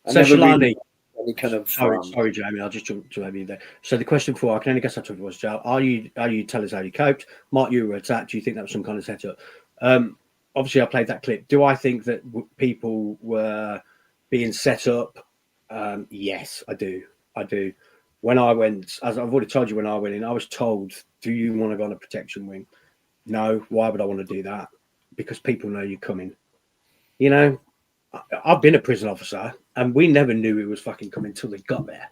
So Shalani, any kind of sorry, Jamie, I'll just jump in there. So the question for, I can only guess that's what it was, Joe. Are you tell us how you coped? Mark, you were attacked. Do you think that was some kind of setup? Obviously, I played that clip. Do I think that people were being set up? Yes, I do. When I went, as I've already told you, when I went in, I was told, do you want to go on a protection wing? No. Why would I want to do that? Because people know you're coming. I've been a prison officer, and we never knew it was fucking coming until they got there.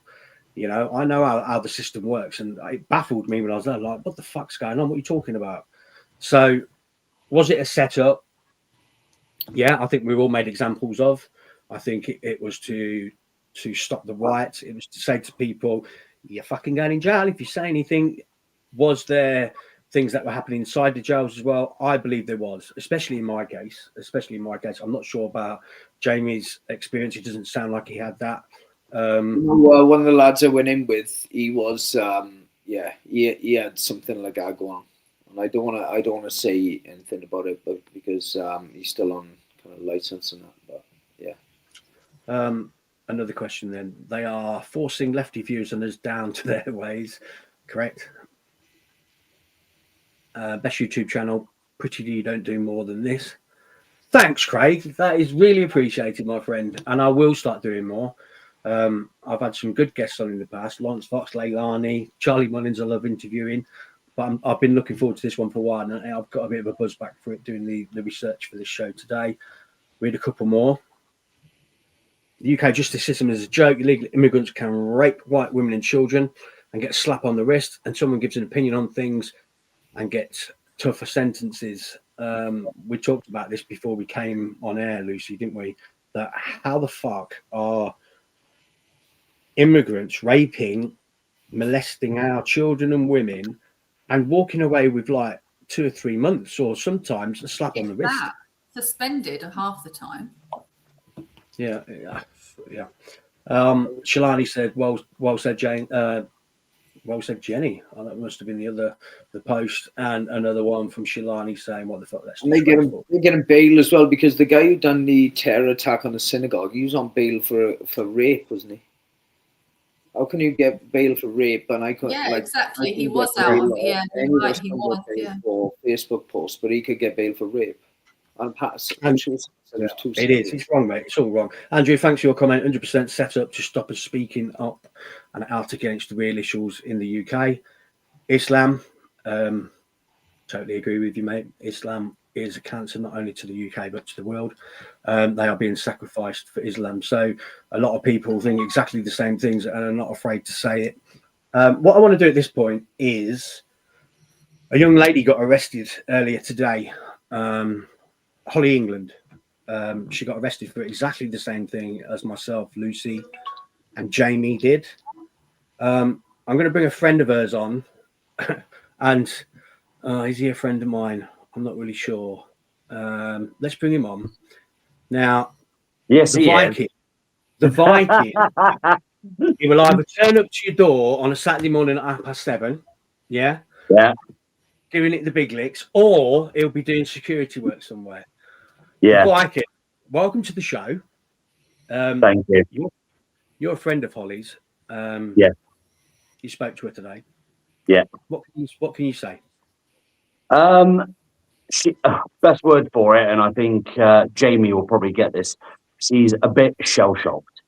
I know how the system works, and it baffled me when I was there. Like, what the fuck's going on? What are you talking about? So, was it a setup? Yeah, I think we've all made examples of. I think it was to stop the riots. It was to say to people, you're fucking going in jail if you say anything. Was there things that were happening inside the jails as well? I believe there was, especially in my case. I'm not sure about Jamie's experience. It doesn't sound like he had that. Well, one of the lads I went in with, he was, he had something like that going on. And I don't want to say anything about it, but because he's still on kind of license and that. But yeah. Another question then. They are forcing lefty views and us down to their ways, correct? Best YouTube channel. Pretty you don't do more than this. Thanks, Craig. That is really appreciated, my friend. And I will start doing more. I've had some good guests on in the past. Lawrence Fox, Leilani, Charlie Mullins, I love interviewing. But I've been looking forward to this one for a while. And I've got a bit of a buzz back for it, doing the research for this show today. Read a couple more. The UK justice system is a joke. Illegal immigrants can rape white women and children and get a slap on the wrist. And someone gives an opinion on things and gets tougher sentences. We talked about this before we came on air, Lucy, didn't we? That how the fuck are immigrants raping, molesting our children and women and walking away with like 2 or 3 months or sometimes a slap on the wrist? Suspended half the time. Yeah. Shalani said, well said, Jane. Well said, Jenny. Oh, that must have been the post, and another one from Shalani saying, "What the fuck?" That's they get him bail as well, because the guy who done the terror attack on the synagogue, he was on bail for rape, wasn't he? How can you get bail for rape? And I couldn't. Yeah, exactly. He was out. Yeah, right. He was. Yeah. For Facebook posts, but he could get bail for rape. And it is. It's wrong, mate. It's all wrong. Andrew, thanks for your comment. 100% set up to stop us speaking up and out against the real issues in the UK. Islam, totally agree with you, mate. Islam is a cancer not only to the UK but to the world. They are being sacrificed for Islam. So a lot of people think exactly the same things and are not afraid to say it. What I want to do at this point is a young lady got arrested earlier today. Holly England. She got arrested for exactly the same thing as myself, Lucy, and Jamie did. I'm going to bring a friend of hers on, and is he a friend of mine? I'm not really sure. Let's bring him on. Now, yes, the Viking, he will either turn up to your door on a Saturday morning at 7:30, yeah, doing it the big licks, or he'll be doing security work somewhere. Yeah. Viking, welcome to the show. Thank you. You're a friend of Holly's. Yeah. You spoke to her today. Yeah. What can you say? Best word for it, and I think Jamie will probably get this. She's a bit shell-shocked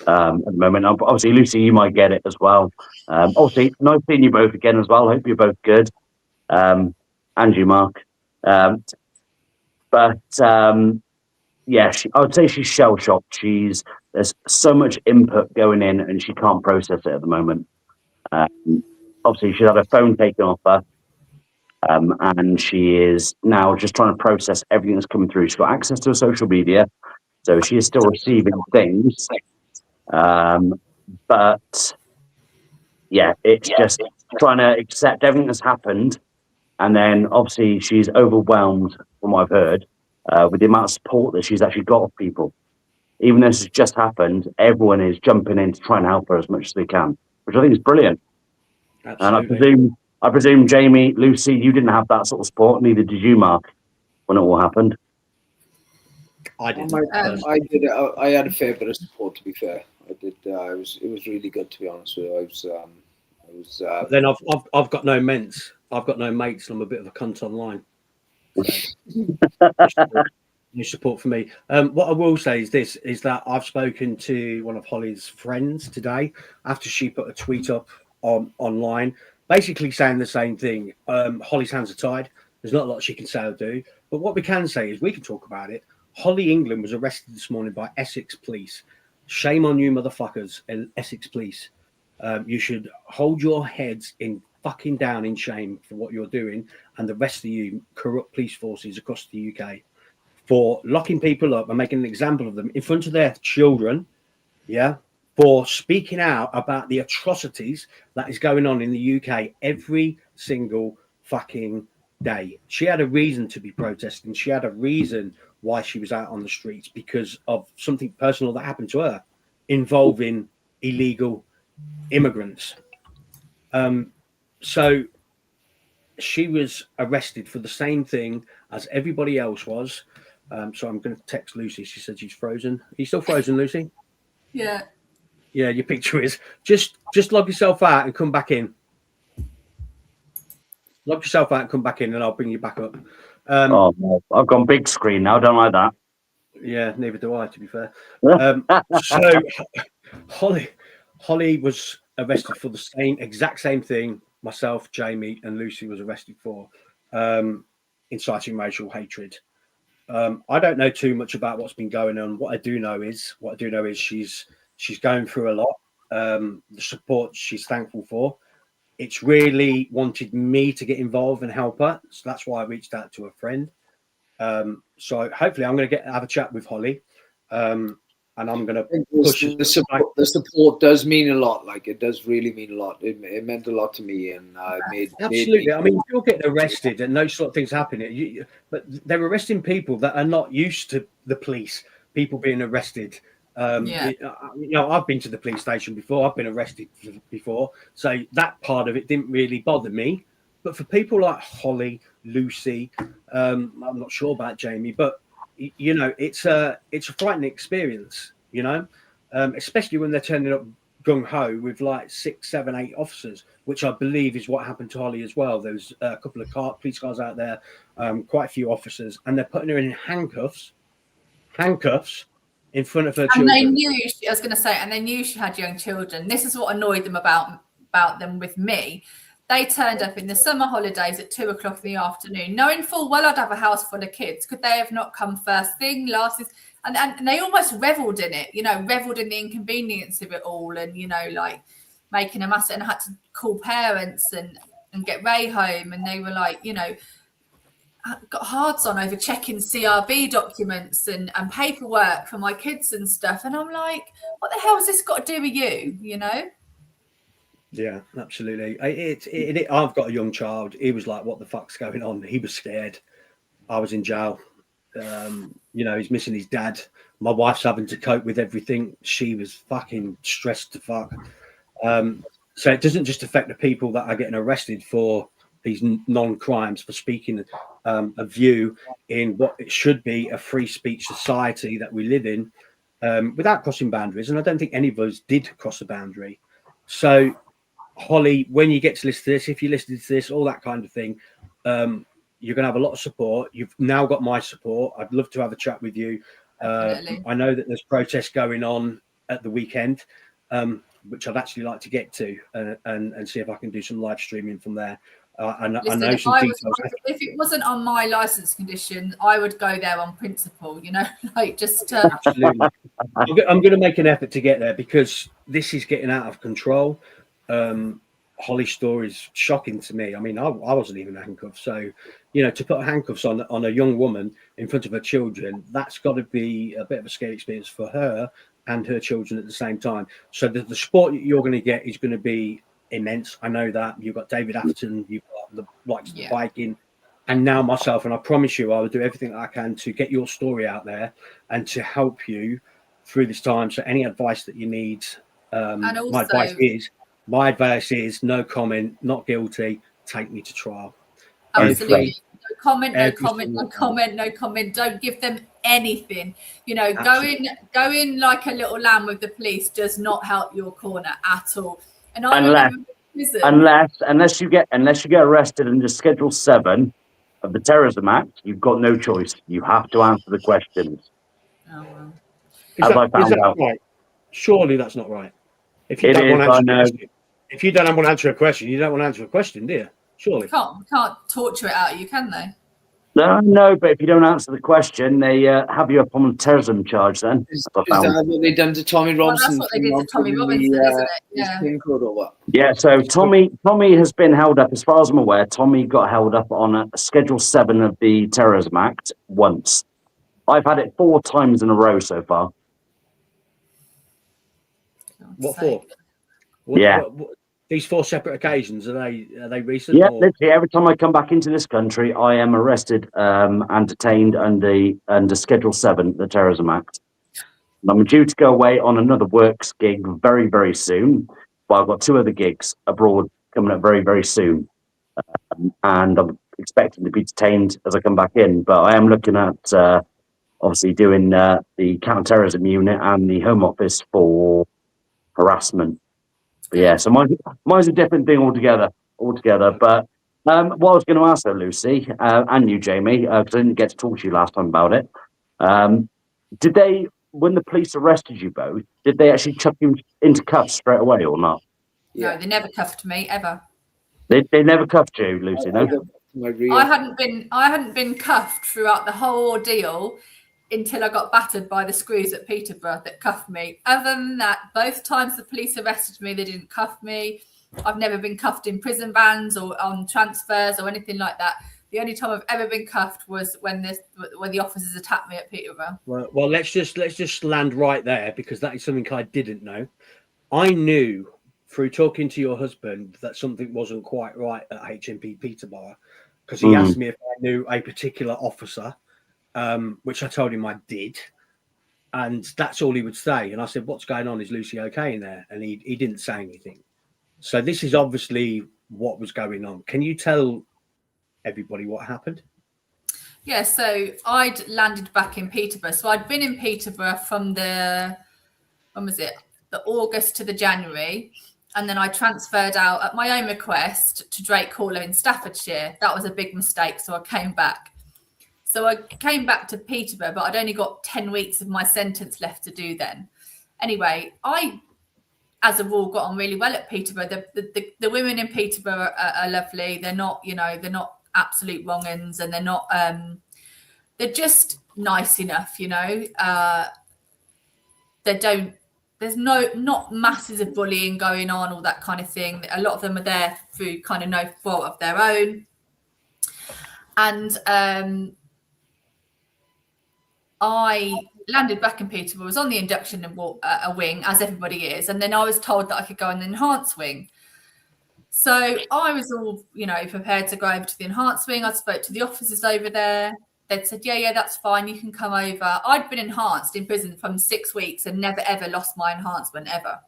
at the moment. Obviously, Lucy, you might get it as well. Obviously, nice seeing you both again as well. Hope you're both good. And you, Mark. But yeah, I would say she's shell-shocked. There's so much input going in, and she can't process it at the moment. Obviously, she's had her phone taken off her, and she is now just trying to process everything that's coming through. She's got access to her social media, so she is still receiving things. But yeah, it's just trying to accept everything that's happened. And then obviously she's overwhelmed, from what I've heard, with the amount of support that she's actually got of people. Even though this has just happened, everyone is jumping in to try and help her as much as they can, which I think is brilliant. Absolutely. And I presume, Jamie, Lucy, you didn't have that sort of support, neither did you, Mark, when it all happened. I did. I had a fair bit of support, to be fair. I did. It was really good, to be honest with you. Then I've got no mates. I've got no mates. I'm a bit of a cunt online. So, no support for me. What I will say is this: is that I've spoken to one of Holly's friends today after she put a tweet up online, basically saying the same thing. Holly's hands are tied. There's not a lot she can say or do. But what we can say is we can talk about it. Holly England was arrested this morning by Essex police. Shame on you, motherfuckers, Essex police. You should hold your heads in fucking down in shame for what you're doing, and the rest of you corrupt police forces across the UK for locking people up and making an example of them in front of their children, for speaking out about the atrocities that is going on in the UK every single fucking day. She had a reason to be protesting. She had a reason why she was out on the streets, because of something personal that happened to her involving illegal immigrants. So she was arrested for the same thing as everybody else was. So I'm going to text Lucy. She said she's frozen. Are you still frozen, Lucy? Yeah. Yeah, your picture is. Just log yourself out and come back in. Log yourself out and come back in, and I'll bring you back up. Oh no, I've gone big screen now. Don't like that. Yeah, neither do I, to be fair. So Holly was arrested for the exact same thing myself, Jamie, and Lucy was arrested for, inciting racial hatred. I don't know too much about what's been going on. What I do know is she's going through a lot. The support she's thankful for. It's really wanted me to get involved and help her, so that's why I reached out to a friend. So hopefully I'm going to have a chat with Holly, and I'm going to push the support does mean a lot. Like, it does really mean a lot. It meant a lot to me, and absolutely. I mean, you're getting arrested and those sort of things happen, but they're arresting people that are not used to the police. People being arrested. I've been to the police station before. I've been arrested before, so that part of it didn't really bother me. But for people like Holly, Lucy, I'm not sure about Jamie, but it's a frightening experience, especially when they're turning up gung ho with like 6, 7, 8 officers, which I believe is what happened to Holly as well. There's a couple of police cars out there, quite a few officers, and they're putting her in handcuffs in front of her children. And they knew, and they knew she had young children. This is what annoyed them about them with me. They turned up in the summer holidays at 2:00 in the afternoon, knowing full well I'd have a house full of kids. Could they have not come first thing, and they almost revelled in it, revelled in the inconvenience of it all, and like making a mess, and I had to call parents and get Ray home, and they were like, got hearts on over checking CRB documents and paperwork for my kids and stuff, and I'm like, what the hell has this got to do with you? Yeah, absolutely. I've got a young child. He was like, what the fuck's going on? He was scared. I was in jail. He's missing his dad. My wife's having to cope with everything. She was fucking stressed to fuck. So it doesn't just affect the people that are getting arrested for these non-crimes, for speaking a view in what it should be a free speech society that we live in, without crossing boundaries. And I don't think any of us did cross a boundary. So Holly, when you get to listen to this, if you listen to this, all that kind of thing, you're going to have a lot of support. You've now got my support. I'd love to have a chat with you. I know that there's protests going on at the weekend, which I'd actually like to get to and see if I can do some live streaming from there. I know some details. If it wasn't on my license condition, I would go there on principle, just Absolutely. I'm going to make an effort to get there because this is getting out of control. Holly's story is shocking to me. I mean, I wasn't even handcuffed. So, to put handcuffs on a young woman in front of her children, that's got to be a bit of a scary experience for her and her children at the same time. So the support you're going to get is going to be immense. I know that. You've got David Atherton, you've got the likes of the Viking, and now myself. And I promise you, I will do everything that I can to get your story out there and to help you through this time. So any advice that you need, and also, my advice is no comment, not guilty, take me to trial. Absolutely. No comment. Don't give them anything. Go in like a little lamb with the police does not help your corner at all. And unless you get arrested under Schedule 7 of the Terrorism Act, you've got no choice. You have to answer the questions. Oh, well. Is that right? Surely that's not right. If you don't want to answer a question, you don't want to answer a question, do you? Surely. Can't torture it out of you, can they? No, but if you don't answer the question, they have you up on a terrorism charge then. Is that what they've done to Tommy Robinson? Well, that's what they did to Tommy Robinson, isn't it? Yeah. Or what? Yeah, so Tommy has been held up, as far as I'm aware. Tommy got held up on a Schedule 7 of the Terrorism Act once. I've had it 4 times in a row so far. What for? These 4 separate occasions, are they recent? Yeah, literally every time I come back into this country, I am arrested and detained under Schedule 7, the Terrorism Act. And I'm due to go away on another works gig very, very soon. But I've got 2 other gigs abroad coming up very, very soon. And I'm expecting to be detained as I come back in. But I am looking at obviously doing the counter-terrorism unit and the Home Office for harassment. But yeah, so mine's a different thing altogether. But What I was going to ask though, Lucy, and you, Jamie, because I didn't get to talk to you last time about it. Did they, when the police arrested you both, did they actually chuck you into cuffs straight away or not? No, they never cuffed me ever. They never cuffed you, Lucy, no? I hadn't been cuffed throughout the whole ordeal until I got battered by the screws at Peterborough that cuffed me. Other than that, both times the police arrested me, they didn't cuff me. I've never been cuffed in prison vans or on transfers or anything like that. The only time I've ever been cuffed was when the officers attacked me at Peterborough. Well, let's just land right there, because that is something I didn't know. I knew through talking to your husband that something wasn't quite right at HMP Peterborough, because he asked me if I knew a particular officer, which I told him I did, and that's all he would say. And I said, "What's going on? Is Lucy okay in there?" And he didn't say anything. So this is obviously what was going on. Can you tell everybody what happened? Yeah, so I'd landed back in Peterborough. So I'd been in Peterborough from the August to the January. And then I transferred out at my own request to Drake Caller in Staffordshire. That was a big mistake, so I came back. So I came back to Peterborough, but I'd only got 10 weeks of my sentence left to do then. Anyway, I, as a rule, got on really well at Peterborough. The women in Peterborough are lovely. They're not, they're not absolute wrong-uns, and they're not, they're just nice enough, there's not masses of bullying going on, all that kind of thing. A lot of them are there through kind of no fault of their own. And I landed back in Peterborough, was on the induction wing, as everybody is. And then I was told that I could go in the enhanced wing. So I was all, prepared to go over to the enhanced wing. I spoke to the officers over there. They'd said, yeah, that's fine. You can come over. I'd been enhanced in prison from 6 weeks and never, ever lost my enhancement ever.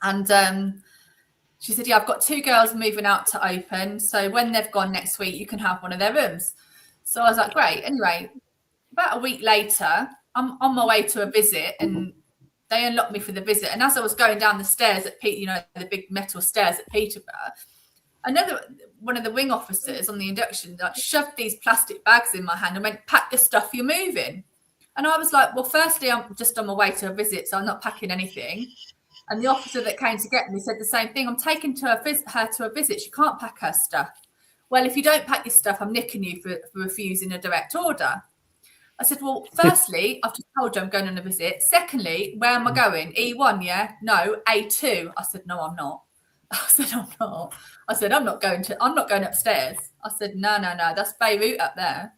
And she said, yeah, I've got 2 girls moving out to open. So when they've gone next week, you can have one of their rooms. So I was like, great. Anyway, about a week later, I'm on my way to a visit, and they unlocked me for the visit. And as I was going down the stairs at the big metal stairs at Peterborough, one of the wing officers on the induction shoved these plastic bags in my hand and went, "Pack your stuff, you're moving." And I was like, well, firstly, I'm just on my way to a visit, so I'm not packing anything. And the officer that came to get me said the same thing. I'm taking her to a visit. She can't pack her stuff. Well, if you don't pack your stuff, I'm nicking you for refusing a direct order. I said, well, firstly, I've just told you I'm going on a visit. Secondly, where am I going? E1, yeah? No, A2. I said, no, I'm not. I said, I'm not. I said, I'm not going upstairs. I said, no, that's Beirut up there.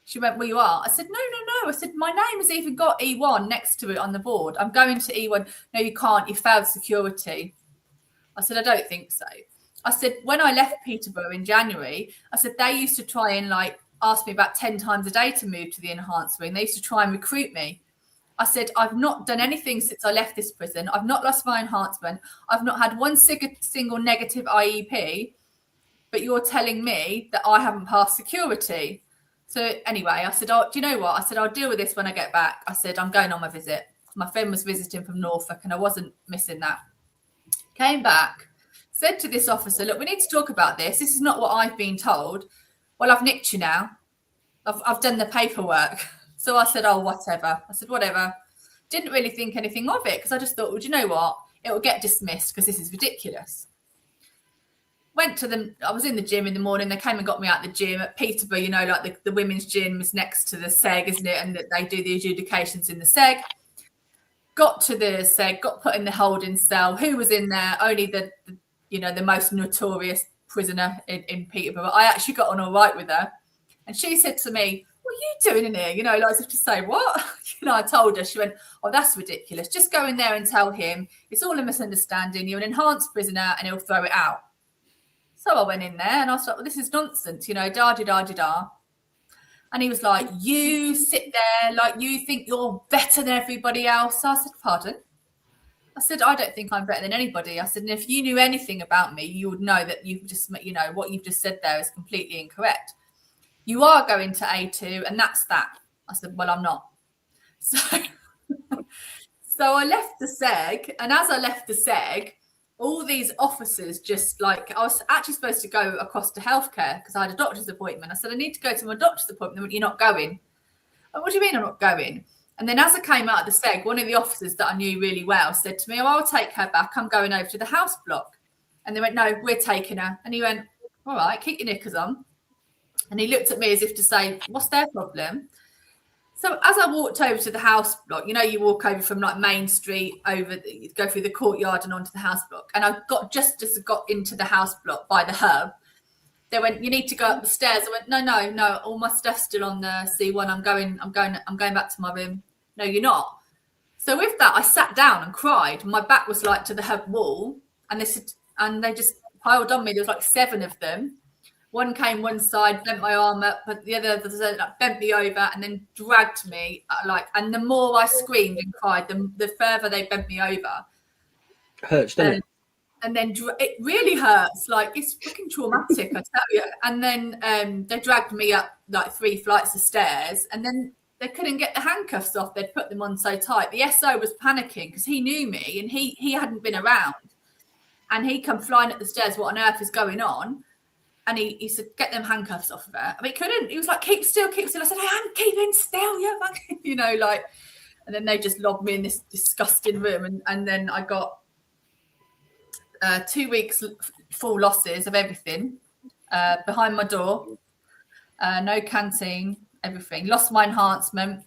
She went, well, you are. I said, no. I said, my name has even got E1 next to it on the board. I'm going to E1. No, you can't. You failed security. I said, I don't think so. I said, when I left Peterborough in January, I said, they used to try and ask me about 10 times a day to move to the enhanced wing. They used to try and recruit me. I said, I've not done anything since I left this prison. I've not lost my enhancement. I've not had one single negative IEP, but you're telling me that I haven't passed security. So anyway, I said, oh, do you know what? I said, I'll deal with this when I get back. I said, I'm going on my visit. My friend was visiting from Norfolk and I wasn't missing that. Came back, said to this officer, look, we need to talk about this. This is not what I've been told. Well, I've nicked you now. I've done the paperwork. So I said, oh, whatever. I said, whatever. Didn't really think anything of it because I just thought, well, do you know what? It will get dismissed because this is ridiculous. Went to them. I was in the gym in the morning. They came and got me out the gym at Peterborough. The women's gym is next to the SEG, isn't it? And that they do the adjudications in the SEG. Got to the SEG, got put in the holding cell. Who was in there? Only the most notorious prisoner in Peterborough. I actually got on all right with her. And she said to me, what are you doing in here? As if to say, what? I told her. She went, oh, that's ridiculous. Just go in there and tell him it's all a misunderstanding. You're an enhanced prisoner and he'll throw it out. So I went in there and I was like, well, this is nonsense, da-da-da-da-da. And he was like, you sit there like you think you're better than everybody else. So I said, pardon? I said, I don't think I'm better than anybody. I said, and if you knew anything about me, you would know that you've just, what you've just said there is completely incorrect. You are going to A2 and that's that. I said, well, I'm not. So I left the SEG. And as I left the SEG, all these officers just like, I was actually supposed to go across to healthcare because I had a doctor's appointment. I said, I need to go to my doctor's appointment. They went, you're not going. Oh, what do you mean I'm not going? And then as I came out of the seg, one of the officers that I knew really well said to me, oh, I'll take her back. I'm going over to the house block. And they went, no, we're taking her. And he went, all right, keep your knickers on. And he looked at me as if to say, what's their problem? So as I walked over to the house block, you know, you walk over from like Main Street, you go through the courtyard and onto the house block. And I got just as I got into the house block by the hub, they went, you need to go up the stairs. I went, no, all my stuff's still on the C1. I'm going back to my room. No, you're not. So with that, I sat down and cried. My back was like to the hub wall, and they just piled on me. There was like 7 of them. One came one side, bent my arm up, but the other bent me over and then dragged me. And the more I screamed and cried, the further they bent me over. Hurts, doesn't it? And then it really hurts. Like, it's fucking traumatic, I tell you. And then they dragged me up like 3 flights of stairs, and then they couldn't get the handcuffs off. They'd put them on so tight. The SO was panicking because he knew me and he hadn't been around. And he come flying up the stairs. What on earth is going on? And he said, get them handcuffs off of her. I mean, he couldn't. He was like, keep still. I said, I am keeping still. Yeah, you know, like. And then they just lobbed me in this disgusting room. And then I got 2 weeks full losses of everything behind my door. No canteen, everything. Lost my enhancement.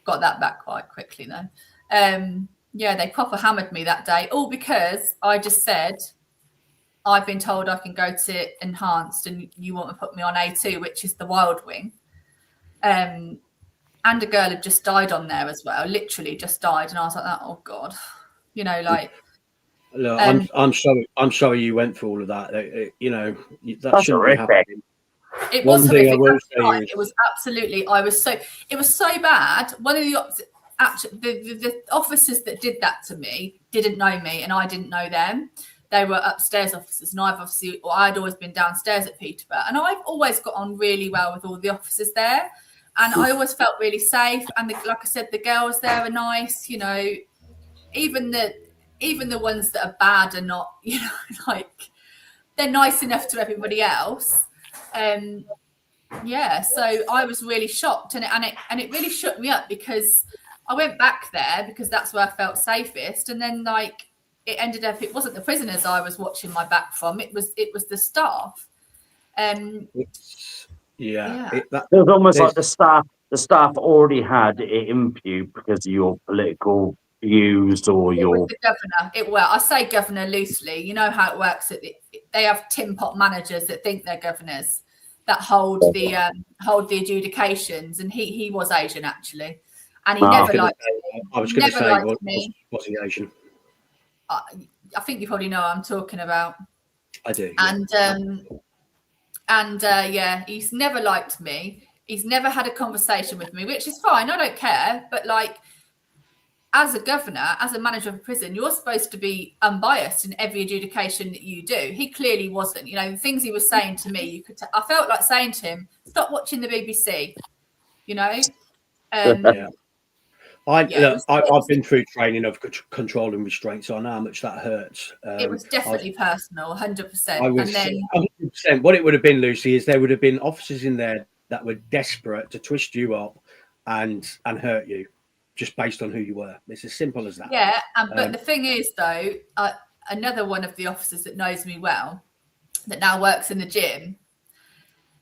Got that back quite quickly, though. Yeah, they proper hammered me that day. All because I just said, I've been told I can go to enhanced and you want to put me on A2, which is the wild wing. And a girl had just died on there as well, literally just died. And I was like, oh God, you know, like. Look, I'm sorry you went through all of that. You know, that shouldn't be happening. It was horrific. It was absolutely, it was so bad. One of the officers that did that to me didn't know me and I didn't know them. They were upstairs officers, and I'd always been downstairs at Peterborough, and I've always got on really well with all the officers there, and I always felt really safe. And like I said, the girls there are nice, you know. Even the ones that are bad are not, you know, like they're nice enough to everybody else. Yeah, so I was really shocked, and it really shook me up because I went back there because that's where I felt safest, and then like. It ended up, it wasn't the prisoners I was watching my back from. It was the staff. It was almost like the staff already had it imputed because of your political views or your. The governor. I say governor loosely. You know how it works. They have tin pot managers that think they're governors that hold the adjudications, and he was Asian actually, and he never liked me. I was going to say, was he Asian? I think you probably know what I'm talking about. I do. And yeah, he's never liked me. He's never had a conversation with me, which is fine. I don't care. But like, as a governor, as a manager of a prison, you're supposed to be unbiased in every adjudication that you do. He clearly wasn't. You know, the things he was saying to me, I felt like saying to him, stop watching the BBC. You know? Yeah. I've been through training of control and restraint, so I know how much that hurts. It was definitely personal, 100%. I was 100%. What it would have been, Lucy, is there would have been officers in there that were desperate to twist you up and hurt you, just based on who you were. It's as simple as that. Yeah, but the thing is, though, another one of the officers that knows me well, that now works in the gym.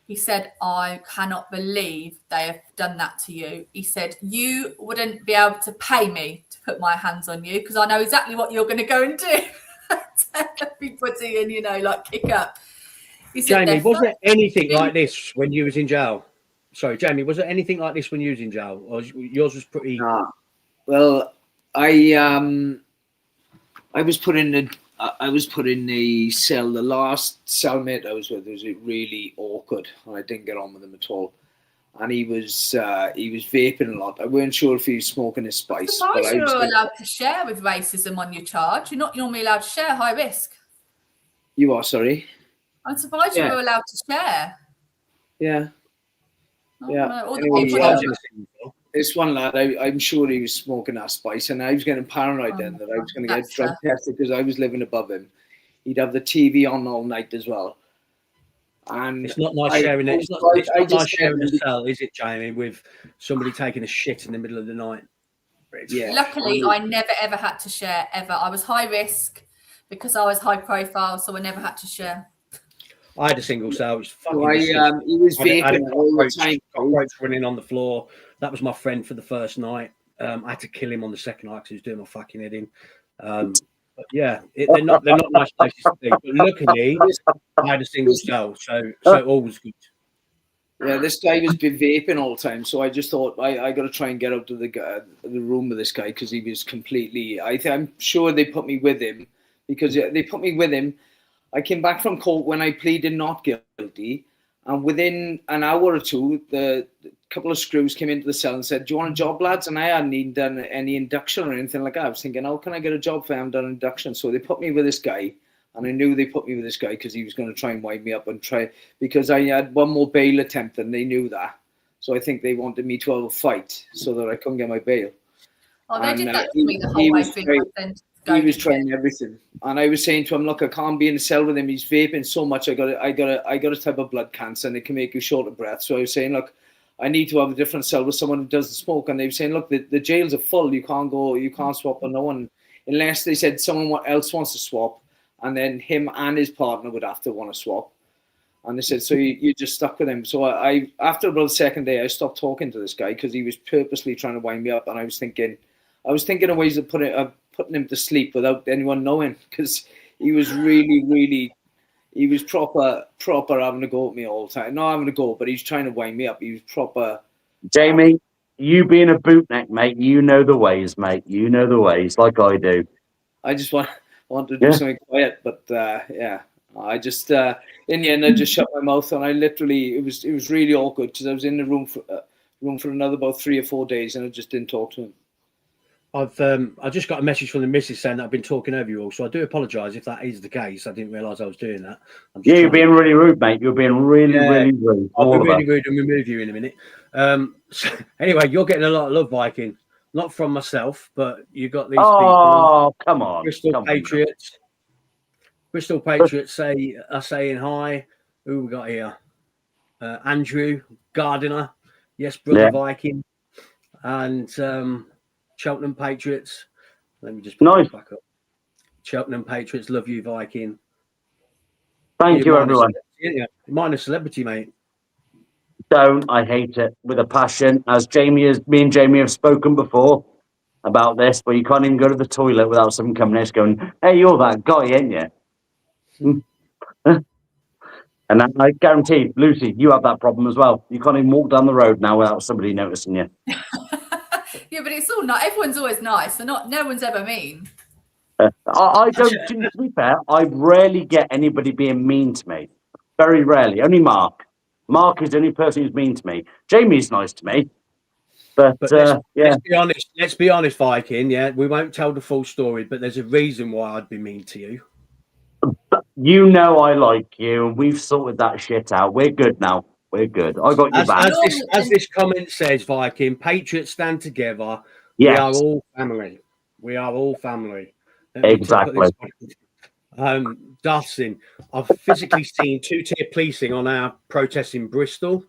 He said, I cannot believe they have done that to you. He said, you wouldn't be able to pay me to put my hands on you because I know exactly what you're going to go and do. Everybody and, you know, like kick up. He said, Jamie, was there anything like this when you was in jail? Sorry, Jamie, was there anything like this when you was in jail? Or yours was pretty... Well, I was put in the cell. The last cellmate I was with was really awkward, and I didn't get on with him at all. And he was vaping a lot. I weren't sure if he was smoking his spice. I'm surprised you're allowed to share with racism on your charge. You're not normally allowed to share, high risk. You are, sorry. I'm surprised you were allowed to share. Yeah. Yeah. This one lad, I'm sure he was smoking that spice, and I was getting paranoid then that I was going to get drug tested because I was living above him. He'd have the TV on all night as well. And it's not nice sharing it. It's not nice sharing a cell, is it, Jamie, with somebody taking a shit in the middle of the night? Yeah. Luckily, I never ever had to share ever. I was high risk because I was high profile, so I never had to share. I had a single cell. It was fucking he was vaping all the time. Cockroach running on the floor. That was my friend for the first night. I had to kill him on the second night because he was doing my fucking head in. But yeah, they're not nice places to be. But luckily, I had a single cell, so all was good. Yeah, this guy was vaping all the time, so I just thought I got to try and get out of the room with this guy because he was completely. I'm sure they put me with him because they put me with him. I came back from court when I pleaded not guilty, and within an hour or two, the couple of screws came into the cell and said, "Do you want a job, lads?" And I hadn't even done any induction or anything like that. I was thinking, "How can I get a job if I haven't done induction?" So they put me with this guy. And I knew they put me with this guy because he was going to try and wind me up and because I had one more bail attempt and they knew that. So I think they wanted me to have a fight so that I couldn't get my bail. Oh, they did that to me the whole way through. He was trying everything. And I was saying to him, look, I can't be in the cell with him. He's vaping so much. I got a type of blood cancer and it can make you short of breath. So I was saying, look, I need to have a different cell with someone who doesn't smoke. And they were saying, look, the jails are full. You can't swap with no one unless they said someone else wants to swap. And then him and his partner would have to want to swap. And they said, so you just stuck with him. So I after about the second day, I stopped talking to this guy because he was purposely trying to wind me up. And I was thinking of ways of putting him to sleep without anyone knowing because he was really, he was proper having a go at me all the time. Not having a go, but he's trying to wind me up. He was proper. Jamie, you being a bootneck, mate, you know the ways, mate. You know the ways like I do. I just want to do something quiet, but I just in the end I just shut my mouth and I literally it was really awkward because I was in the room for another about 3 or 4 days and I just didn't talk to him. I just got a message from the missus saying that I've been talking over you all, so I do apologise if that is the case. I didn't realise I was doing that. You're being really rude, mate. You're being really rude. I'll be really rude and remove you in a minute. So anyway, you're getting a lot of love, Viking. Not from myself, but you got these people. Oh, come on. Bristol Patriots. Bristol Patriots are saying hi. Who we got here? Andrew Gardiner. Yes, brother Viking. And Cheltenham Patriots. Let me just put it back up. Cheltenham Patriots, love you, Viking. Thank you, everyone. Minor celebrity, mate. Don't. I hate it with a passion. As me and Jamie have spoken before about this, but you can't even go to the toilet without someone coming in going, "Hey, you're that guy, ain't you?" And I guarantee, Lucy, you have that problem as well. You can't even walk down the road now without somebody noticing you. Yeah, but it's all not. Everyone's always nice. So no one's ever mean. I don't. To be fair, I rarely get anybody being mean to me. Very rarely. Only Mark. Mark is the only person who's mean to me. Jamie's nice to me. But let's be honest, Viking. Yeah, we won't tell the full story, but there's a reason why I'd be mean to you. You know I like you, and we've sorted that shit out. We're good now. We're good. I got you back. As this comment says, Viking, Patriots stand together. Yes. We are all family. We are all family. Exactly. Dustin, I've physically seen two-tier policing on our protests in Bristol.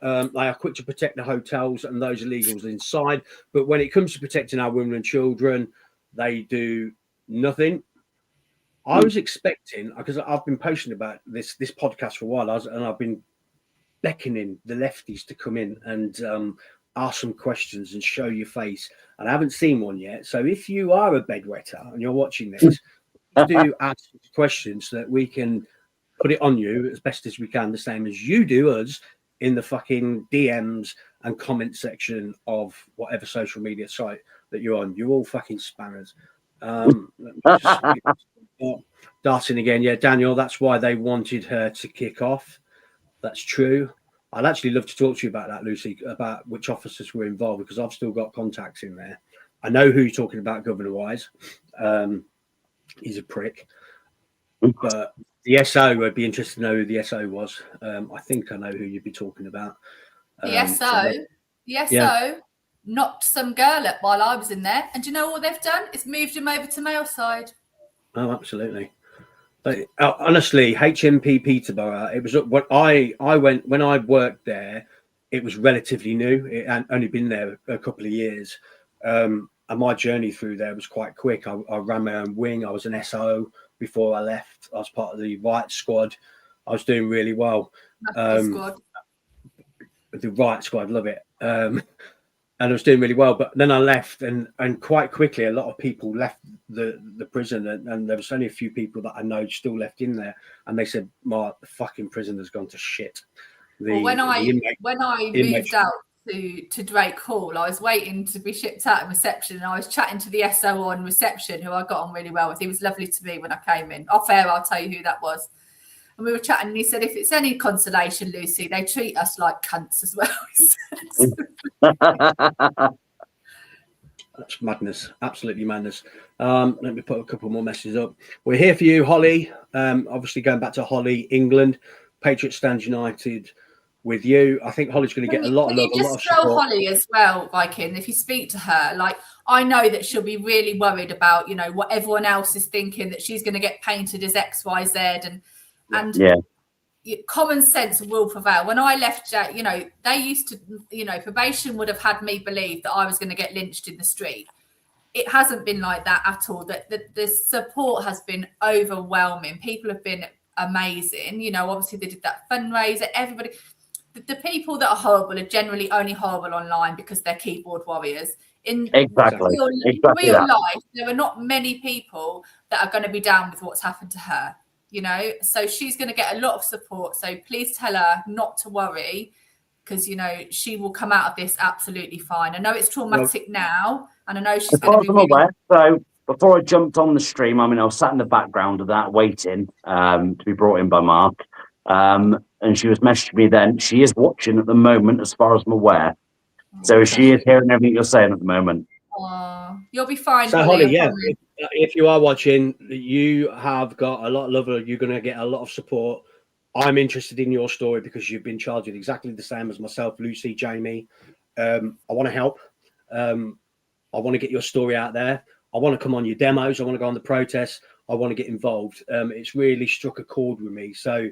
They are quick to protect the hotels and those illegals inside. But when it comes to protecting our women and children, they do nothing. I was expecting, because I've been posting about this podcast for a while, and I've been beckoning the lefties to come in and ask some questions and show your face. And I haven't seen one yet. So if you are a bedwetter and you're watching this, do ask questions so that we can put it on you as best as we can, the same as you do us in the fucking DMs and comment section of whatever social media site that you're on. You're all fucking spammers. Darting again. Yeah, Daniel, that's why they wanted her to kick off. That's true. I'd actually love to talk to you about that, Lucy, about which officers were involved, because I've still got contacts in there. I know who you're talking about, Governor Wise. He's a prick. But the SO, I'd be interested to know who the SO was. I think I know who you'd be talking about. The SO knocked some girl up while I was in there. And do you know what they've done? It's moved him over to male side. Oh, absolutely. Honestly, HMP Peterborough. It was when I worked there. It was relatively new. It had only been there a couple of years, and my journey through there was quite quick. I ran my own wing. I was an SO before I left. I was part of the riot squad. I was doing really well. Squad. The riot squad, love it. And I was doing really well, but then I left, and quite quickly a lot of people left the prison, and there was only a few people that I know still left in there, and they said, "Mark, the fucking prison has gone to shit." When I moved out to Drake Hall, I was waiting to be shipped out in reception, and I was chatting to the SO on reception, who I got on really well with. He was lovely to me when I came in. Off air, I'll tell you who that was. And we were chatting, and he said, "If it's any consolation, Lucy, they treat us like cunts as well." That's madness, absolutely madness. Let me put a couple more messages up. We're here for you, Holly. Obviously, going back to Holly, England, Patriots stand united with you. I think Holly's going to get a lot of love, a lot of support. Holly as well, Viking. If you speak to her, like, I know that she'll be really worried about, what everyone else is thinking, that she's going to get painted as X, Y, Z, and common sense will prevail. When I left, they used to, probation would have had me believe that I was going to get lynched in the street. It hasn't been like that at all. That the support has been overwhelming. People have been amazing. Obviously they did that fundraiser. Everybody, the people that are horrible are generally only horrible online because they're keyboard warriors. In real life, there are not many people that are going to be down with what's happened to her. So she's going to get a lot of support. So please tell her not to worry, because she will come out of this absolutely fine. I know it's traumatic now, and I know she's going to be aware. So before I jumped on the stream, I was sat in the background of that waiting to be brought in by Mark, and she was messaging me then. She is watching at the moment, as far as I'm aware. So she is hearing everything you're saying at the moment. You'll be fine. So Holly, if you are watching, you have got a lot of love. You're going to get a lot of support. I'm interested in your story because you've been charged with exactly the same as myself, Lucy, Jamie. I want to help. I want to get your story out there. I want to come on your demos. I want to go on the protests. I want to get involved. It's really struck a chord with me. So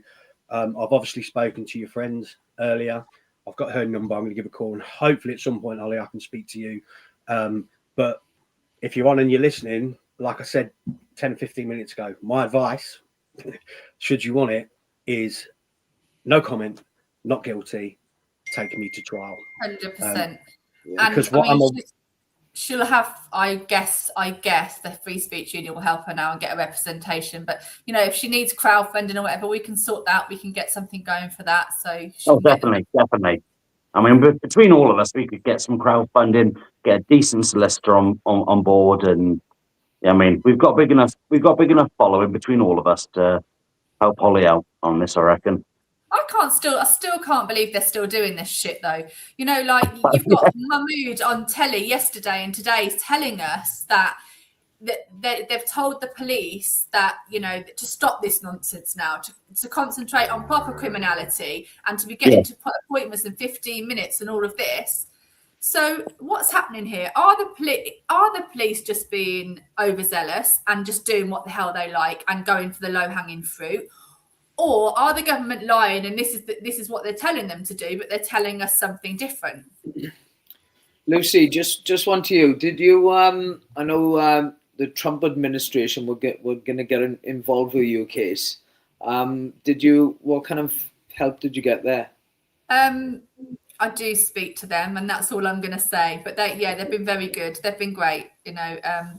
I've obviously spoken to your friends earlier. I've got her number. I'm going to give a call, and hopefully at some point, Holly, I can speak to you. But if you're on and you're listening, like I said 10, 15 minutes ago, my advice, should you want it, is no comment, not guilty, take me to trial. 100%. Because she'll have, I guess the Free Speech Union will help her now and get a representation. But, if she needs crowdfunding or whatever, we can sort that. We can get something going for that. So definitely. Between all of us, we could get some crowdfunding, get a decent solicitor on board, and we've got big enough following between all of us to help Holly out on this, I reckon. I still can't believe they're still doing this shit though. Like, you've got Mahmood on telly yesterday and today telling us that they've told the police that, to stop this nonsense now, to concentrate on proper criminality, and to be getting to appointments in 15 minutes and all of this. So what's happening here? Are the police just being overzealous and just doing what the hell they like and going for the low-hanging fruit? Or are the government lying, and this is what they're telling them to do, but they're telling us something different? Lucy, just one to you. Did you? I know the Trump administration were going to get involved with your case. Did you? What kind of help did you get there? I do speak to them, and that's all I'm going to say. But they've been very good. They've been great. They're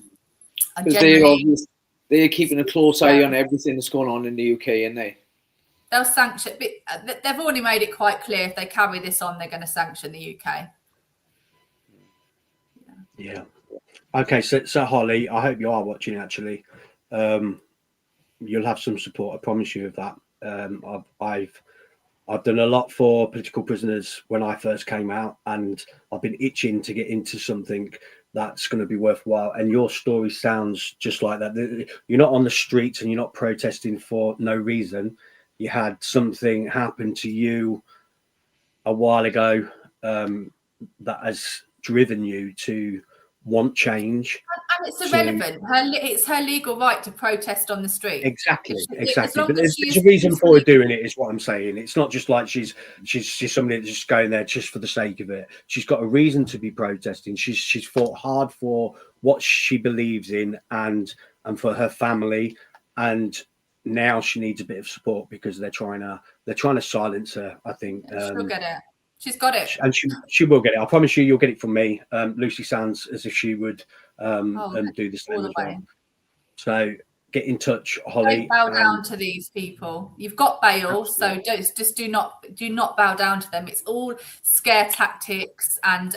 keeping a close eye on everything that's going on in the UK, and they'll sanction. They've already made it quite clear if they carry this on, they're going to sanction the UK. Yeah. Okay. So Holly, I hope you are watching. Actually, you'll have some support. I promise you of that. I've done a lot for political prisoners when I first came out, and I've been itching to get into something that's going to be worthwhile. And your story sounds just like that. You're not on the streets and you're not protesting for no reason. You had something happen to you a while ago that has driven you to want change. And it's irrelevant. It's her legal right to protest on the street. Exactly. As long But as there's a reason for her doing it, is what I'm saying. It's not just like she's somebody that's just going there just for the sake of it. She's got a reason to be protesting. She's fought hard for what she believes in and for her family, and now she needs a bit of support because they're trying to silence her, I think. She'll get it. She's got it. And she will get it. I promise you'll get it from me. Lucy sounds as if she would do the same as well. So get in touch, Holly. Don't bow down to these people. You've got bail, so do not bow down to them. It's all scare tactics, and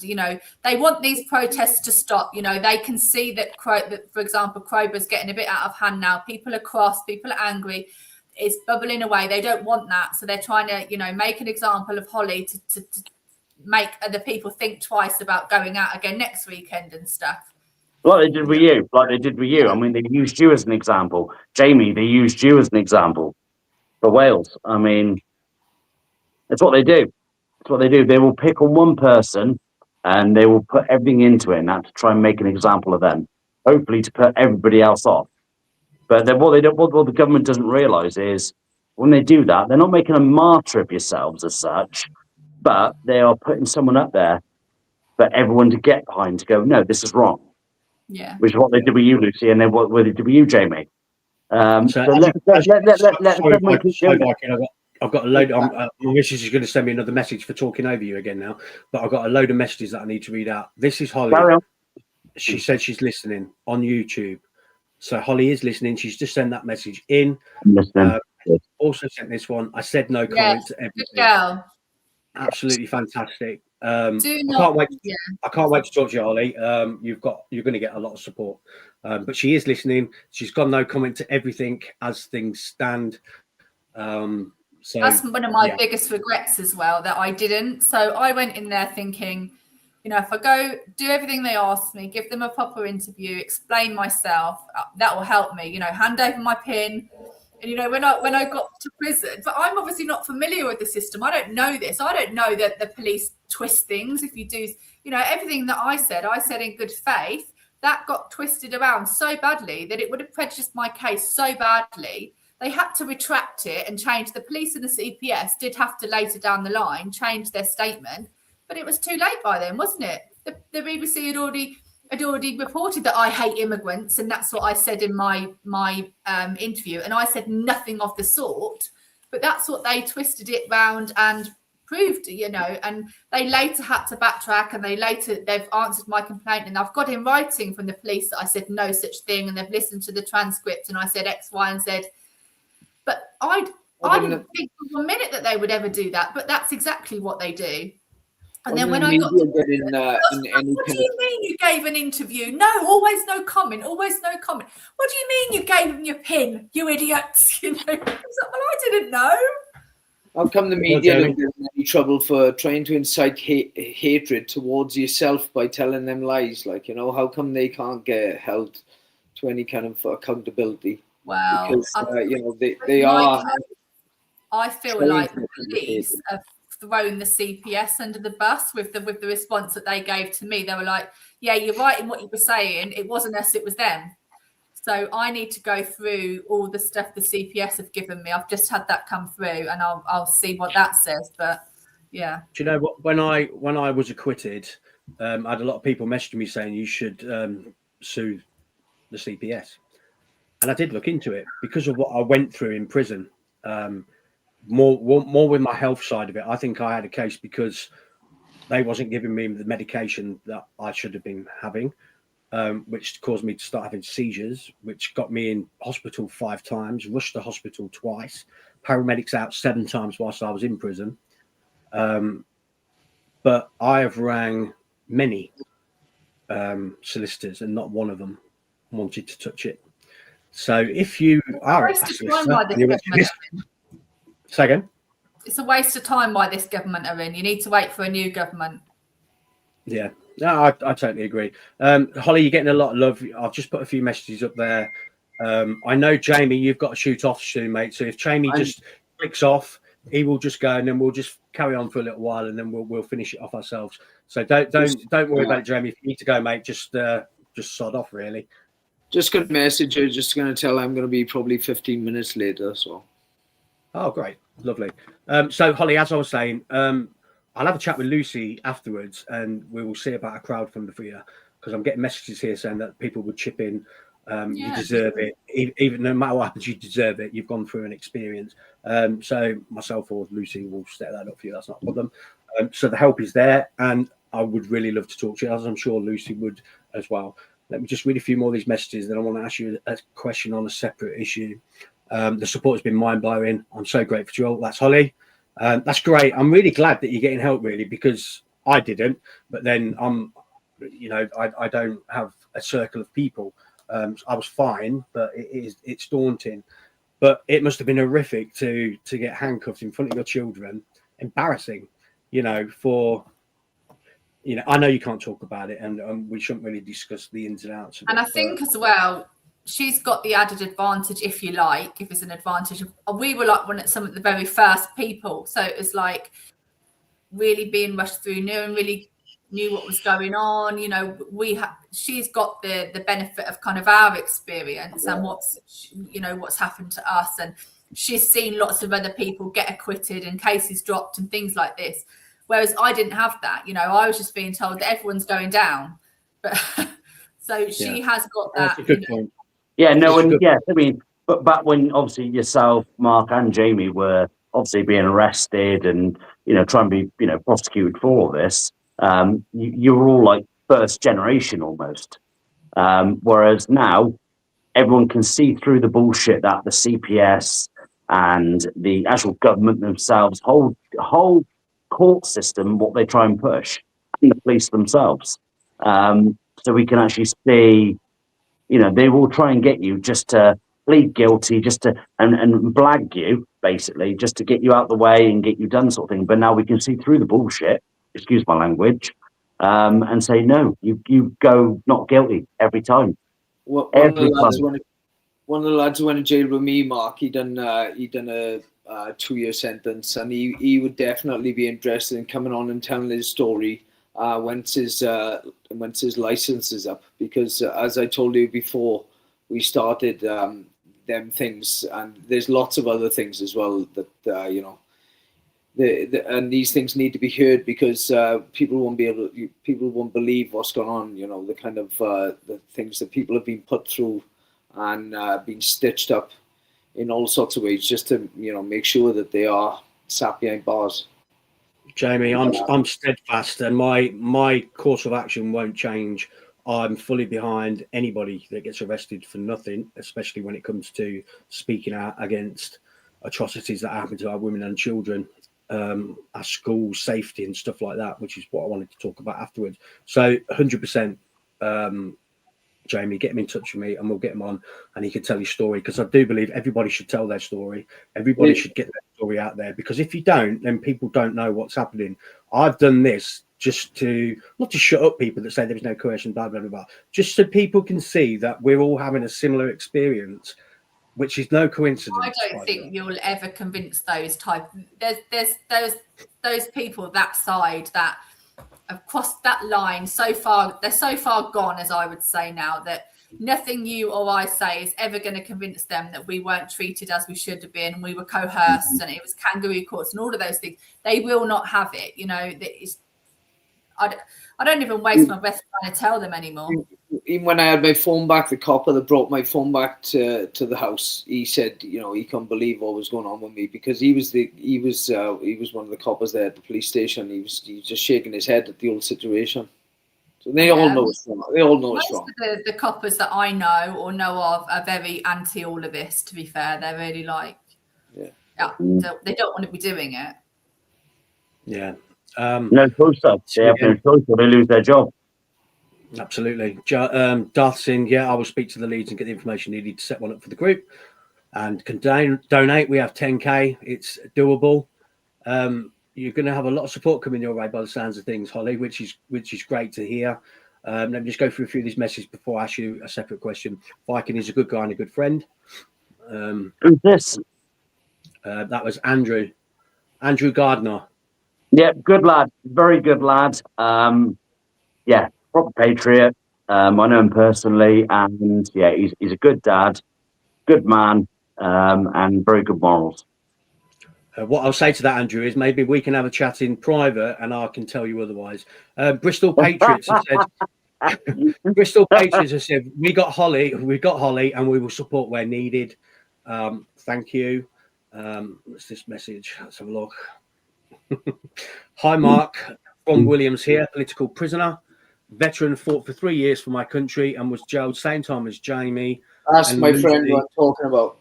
you know, they want these protests to stop. You know, they can see that for example, Kroger's getting a bit out of hand now. People are cross, people are angry. It's bubbling away. They don't want that, so they're trying to, you know, make an example of Holly to make other people think twice about going out again next weekend and stuff. Like they did with you. I mean, they used you as an example. Jamie, they used you as an example for Wales. I mean, that's what they do. That's what they do. They will pick on one person and they will put everything into it now to try and make an example of them, hopefully to put everybody else off. But what the government doesn't realise is when they do that, they're not making a martyr of yourselves as such, but they are putting someone up there for everyone to get behind to go, no, this is wrong. Yeah. Which is what they did with you, Lucy, and then what they did with you, Jamie. I've got a load. My missus is going to send me another message for talking over you again now, but I've got a load of messages that I need to read out. This is Holly. She said she's listening on YouTube. So Holly is listening. She's just sent that message in. Also sent this one. I said no comment to everything. Good girl. Absolutely fantastic. I can't wait to talk to you, Holly. You're going to get a lot of support. But she is listening. She's got no comment to everything as things stand. So that's one of my biggest regrets as well, that I didn't. So I went in there thinking, you know, if I go do everything they asked me, give them a proper interview, explain myself, that will help me, you know, hand over my PIN. And, you know, when I got to prison, but I'm obviously not familiar with the system. I don't know this. I don't know that the police twist things. If you do, you know, everything that I said in good faith, that got twisted around so badly that it would have prejudiced my case so badly. They had to retract it and change. The police and the CPS did have to later down the line change their statement, but it was too late by then, wasn't it? The BBC had already reported that I hate immigrants, and that's what I said in my interview, and I said nothing of the sort, but that's what they twisted it round and proved, you know, and they later had to backtrack, and they've answered my complaint, and I've got in writing from the police that I said no such thing, and they've listened to the transcript, and I said X, Y, and Z. But I didn't think for a minute that they would ever do that, but that's exactly what they do. And then when I got to what do you mean you gave an interview? No, always no comment, always no comment. What do you mean you gave them your PIN, you idiots? You know, I was like, well, I didn't know. How come the media don't get in any trouble for trying to incite hatred towards yourself by telling them lies? Like, you know, how come they can't get held to any kind of accountability? Well, because you know, they are. I feel like the police have thrown the CPS under the bus with the response that they gave to me. They were like, "Yeah, you're right in what you were saying. It wasn't us, it was them." So I need to go through all the stuff the CPS have given me. I've just had that come through, and I'll see what that says. But yeah, do you know what? When I was acquitted, I had a lot of people messaging me saying you should sue the CPS. And I did look into it because of what I went through in prison. More with my health side of it. I think I had a case because they wasn't giving me the medication that I should have been having, which caused me to start having seizures, which got me in hospital 5 times, rushed to hospital twice, paramedics out 7 times whilst I was in prison. But I have rang many solicitors and not one of them wanted to touch it. So if you are it's a waste of time why this government are in. You need to wait for a new government. Yeah, no, I totally agree. Holly, you're getting a lot of love. I've just put a few messages up there. I know, Jamie, you've got to shoot off soon, mate. So if Jamie just clicks off, he will just go, and then we'll just carry on for a little while, and then we'll finish it off ourselves. So don't worry about it, Jamie. If you need to go, mate, just just sod off, really. Just going to message her, just going to tell her I'm going to be probably 15 minutes later. So. Oh, great. Lovely. So, Holly, as I was saying, I'll have a chat with Lucy afterwards and we will see about a crowdfunder for you, because I'm getting messages here saying that people would chip in. You deserve it. Even no matter what happens, you deserve it. You've gone through an experience. So myself or Lucy will set that up for you. That's not a problem. So the help is there, and I would really love to talk to you, as I'm sure Lucy would as well. Let me just read a few more of these messages, then I want to ask you a question on a separate issue. The support has been mind-blowing. I'm so grateful to you all. That's Holly. That's great. I'm really glad that you're getting help, really, because I didn't. But then I don't have a circle of people. I was fine, but it's daunting. But it must have been horrific to get handcuffed in front of your children. Embarrassing, I know you can't talk about it, and we shouldn't really discuss the ins and outs of it. And I think as well, she's got the added advantage, if you like, if it's an advantage. We were like some of the very first people, so it was like really being rushed through, really knew what was going on. She's got the benefit of kind of our experience and what's happened to us, and she's seen lots of other people get acquitted and cases dropped and things like this. Whereas I didn't have that, I was just being told that everyone's going down. But so she has got that. That's a good point. Yeah, no, and yes, I mean, but back when obviously yourself, Mark, and Jamie were obviously being arrested and trying to be prosecuted for all this, you were all like first generation almost. Whereas now everyone can see through the bullshit that the CPS and the actual government themselves, whole court system, what they try and push, and the police themselves. So we can actually see, they will try and get you just to plead guilty, just to and blag you basically, just to get you out the way and get you done, sort of thing. But now we can see through the bullshit, excuse my language, and say no, you go not guilty every time. One of the lads who went to jail with me, Mark, he done a 2-year sentence, and he would definitely be interested in coming on and telling his story once his license is up, because as I told you before, we started them things, and there's lots of other things as well that and these things need to be heard, because people won't believe what's going on. The kind of the things that people have been put through and been stitched up in all sorts of ways, just to make sure that they are sat behind bars. Jamie, I'm steadfast, and my course of action won't change. I'm fully behind anybody that gets arrested for nothing, especially when it comes to speaking out against atrocities that happen to our women and children, our school safety and stuff like that, which is what I wanted to talk about afterwards. So 100%, Jamie, get him in touch with me and we'll get him on and he can tell his story, because I do believe everybody should tell their story. Everybody should get their story out there, because if you don't, then people don't know what's happening. I've done this just to, not to shut up people that say there's no coercion, blah, blah, blah, blah, just so people can see that we're all having a similar experience, which is no coincidence. I don't think you'll ever convince those there's those people that side that have crossed that line so far. They're so far gone, as I would say now, that nothing you or I say is ever going to convince them that we weren't treated as we should have been, and we were coerced and it was kangaroo courts and all of those things. They will not have it. I don't even waste my breath trying to tell them anymore. Even when I had my phone back, the copper that brought my phone back to the house, he said, he couldn't believe what was going on with me, because he was one of the coppers there at the police station. He was just shaking his head at the old situation. So they all know it's wrong. They all know it's wrong. Most of the coppers that I know or know of are very anti all of this. To be fair, they're really they don't want to be doing it. Yeah. No choice, they have no choice, or they lose their job. Absolutely. Darth saying, I will speak to the leads and get the information needed to set one up for the group, and can donate. We have 10k. It's doable. You're going to have a lot of support coming your way by the sounds of things, Holly, which is great to hear. Let me just go through a few of these messages before I ask you a separate question. Viking is a good guy and a good friend. Who's this? That was Andrew Gardner. Yeah, good lad, very good lad. Proper patriot. I know him personally, and yeah, he's a good dad, good man, and very good morals. What I'll say to that, Andrew, is maybe we can have a chat in private, and I can tell you otherwise. Bristol Patriots have said. Bristol Patriots have said we got Holly, and we will support where needed. Thank you. What's this message? Let's have a look. Hi, Mark from Williams here, political prisoner, veteran, fought for 3 years for my country and was jailed same time as Jamie. That's and my Lucy. friend who I'm talking about.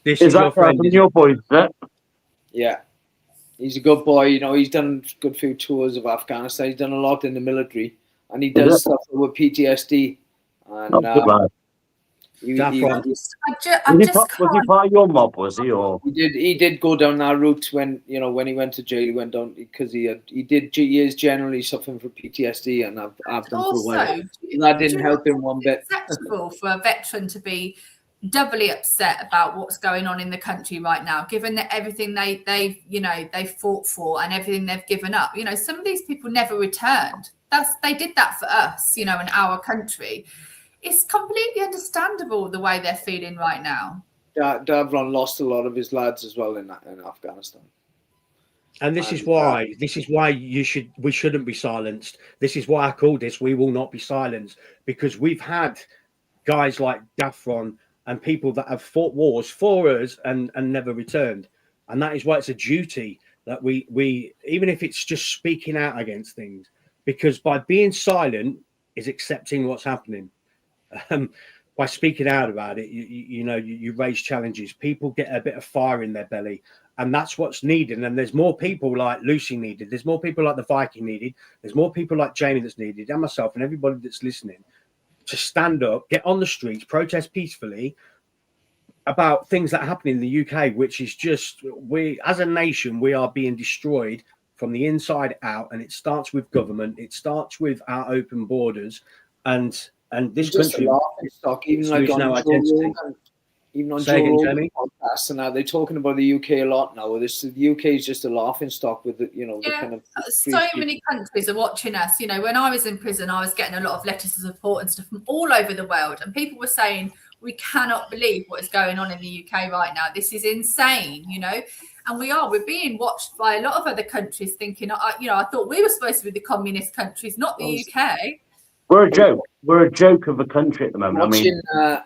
This Is that your friend? from your boys? Is it? Yeah. He's a good boy. You know, he's done a good few tours of Afghanistan. He's done a lot in the military, and he does stuff with PTSD. And Not good lad. Daffron. Was he part of your mob? Was he, or he did go down that route when he went to jail. He went down because he is generally suffering from PTSD, and I've done for a while. That didn't help him one bit. It's acceptable for a veteran to be doubly upset about what's going on in the country right now, given that everything they fought for and everything they've given up. You know, some of these people never returned. They did that for us, in our country. It's completely understandable the way they're feeling right now. Davron lost a lot of his lads as well in Afghanistan. And this is why we shouldn't be silenced. This is why I called this "We Will Not Be Silenced," because we've had guys like Daffron and people that have fought wars for us and never returned. And that is why it's a duty that we even if it's just speaking out against things, because by being silent is accepting what's happening. By speaking out about it, you raise challenges. People get a bit of fire in their belly, and that's what's needed. And there's more people like Lucy needed. There's more people like the Viking needed. There's more people like Jamie that's needed, and myself and everybody that's listening, to stand up, get on the streets, protest peacefully about things that happen in the UK, which is just, we as a nation, we are being destroyed from the inside out, and it starts with government. It starts with our open borders, and this country stock, even like on no Joe identity. Rogan, even on Joe Rogan podcasts, and now they're talking about the UK a lot now. The UK is just a laughing stock with the kind of. So many countries are watching us. When I was in prison, I was getting a lot of letters of support and stuff from all over the world, and people were saying, "We cannot believe what is going on in the UK right now. This is insane," And we're being watched by a lot of other countries, thinking, I thought we were supposed to be the communist countries, not the UK. We're a joke. We're a joke of a country at the moment. I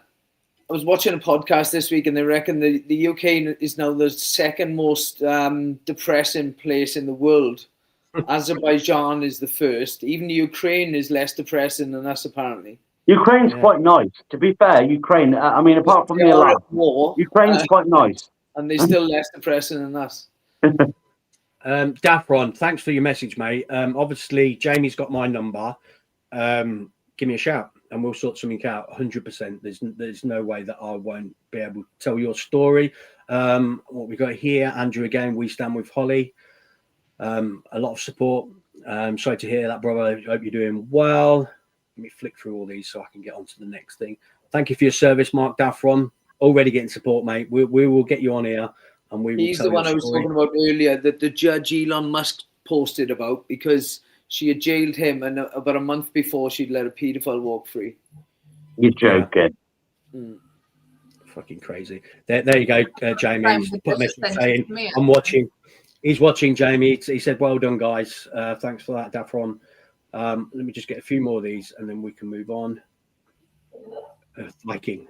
was watching a podcast this week, and they reckon the UK is now the second most depressing place in the world. Azerbaijan is the first. Even Ukraine is less depressing than us, apparently. Ukraine's quite nice. To be fair, Ukraine, apart from the Iraq war, Ukraine's quite nice. And they're still less depressing than us. Daffron, thanks for your message, mate. Obviously, Jamie's got my number. Give me a shout and we'll sort something out. 100%. There's no way that I won't be able to tell your story. What we got here, Andrew, again, we stand with Holly. A lot of support. Sorry to hear that, brother. I hope you're doing well. Let me flick through all these so I can get on to the next thing. Thank you for your service, Mark Daffron. Already getting support, mate. We will get you on here, and we will. He's the one I was talking about earlier that the judge Elon Musk posted about, because she had jailed him, and about a month before she'd let a paedophile walk free. You're joking. Fucking crazy. There you go, Jamie. He's put a message saying, I'm watching. He's watching, Jamie. He said, well done, guys. Thanks for that, Daffron. Let me just get a few more of these, and then we can move on. Viking.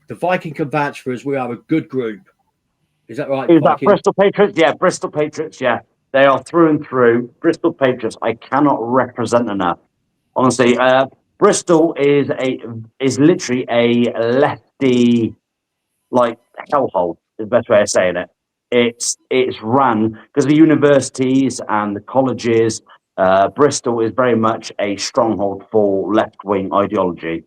The Viking can vouch for us. We are a good group. Is that right? Is that Bristol Patriots? Yeah, Bristol Patriots. Yeah, they are through and through. Bristol Patriots. I cannot represent enough. Honestly, Bristol is literally a lefty hellhole. Is the best way of saying it. It's run because the universities and the colleges. Bristol is very much a stronghold for left-wing ideology.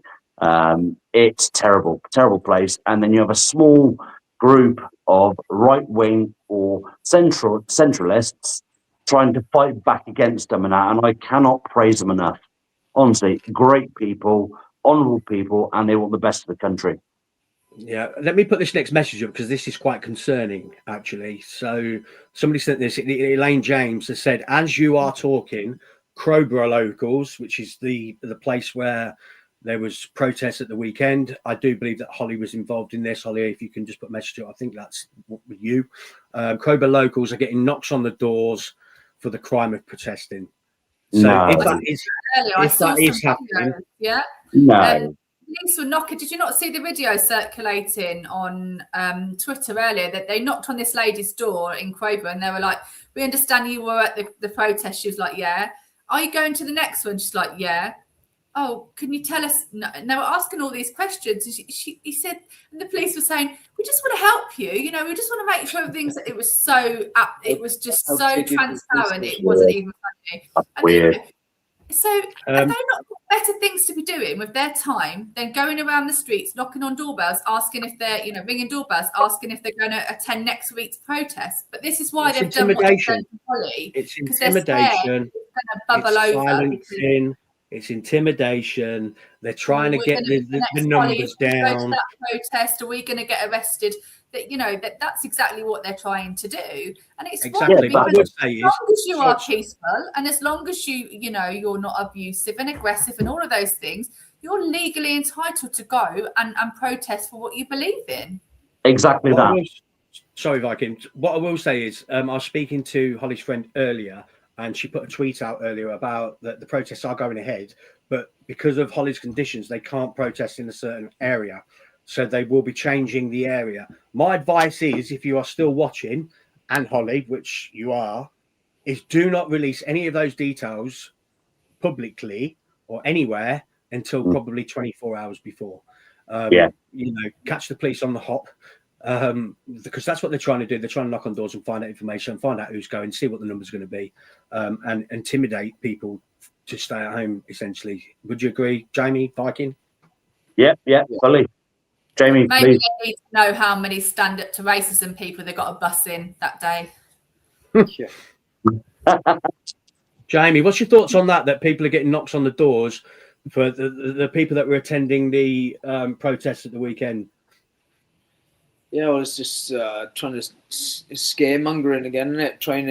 It's terrible place. And then you have a small group of right-wing or centralists trying to fight back against them, and I cannot praise them enough. Honestly, great people, honourable people, and they want the best of the country. Yeah, let me put this next message up because this is quite concerning, actually. So somebody sent this. Elaine James has said, as you are talking, Crowborough locals, which is the place where There was protests at the weekend. I do believe that Holly was involved in this. Holly, if you can just put a message to it, I think that's with you. Crowborough locals are getting knocks on the doors for the crime of protesting. So No. if that is happening, yeah. No. Police were knocking. Did you not see the video circulating on Twitter earlier that they knocked on this lady's door in Crowborough and they were like, "We understand you were at the protest." She was like, "Yeah." "Are you going to the next one?" She's like, "Yeah." "Oh, can you tell us?" No, and they were asking all these questions. And he said, and the police were saying, "We just want to help you. You know, we just want to make sure things." It was so, it was just so transparent. It wasn't even funny. And Weird. so have they not got better things to be doing with their time than going around the streets, knocking on doorbells, asking if they're, ringing doorbells, asking if they're going to attend next week's protest? But this is why they've done what they've done to Holly. It's intimidation. It's intimidation. They're trying to get the numbers down. Go to that protest, are we going to get arrested? That's exactly what they're trying to do, and it's exactly. Because as long as you are peaceful, and as long as you're not abusive and aggressive and all of those things, you're legally entitled to go and protest for what you believe in. Exactly that. Sorry, Viking. What I will say is, I was speaking to Holly's friend earlier, and she put a tweet out earlier about that the protests are going ahead, but because of Holly's conditions, they can't protest in a certain area. So they will be changing the area. My advice is, if you are still watching, and Holly, which you are, is do not release any of those details publicly or anywhere until probably 24 hours before. Catch the police on the hop, because that's what they're trying to do. They're trying to knock on doors and find out information, find out who's going, see what the numbers are going to be, and intimidate people to stay at home, essentially. Would you agree, Jamie, Viking? Yeah, fully. Jamie, maybe please. they need to know how many stand up to racism people they got a bus in that day. Jamie, what's your thoughts on that people are getting knocks on the doors for the people that were attending the protests at the weekend? Yeah, well, it's just trying to scaremongering again, isn't it? Trying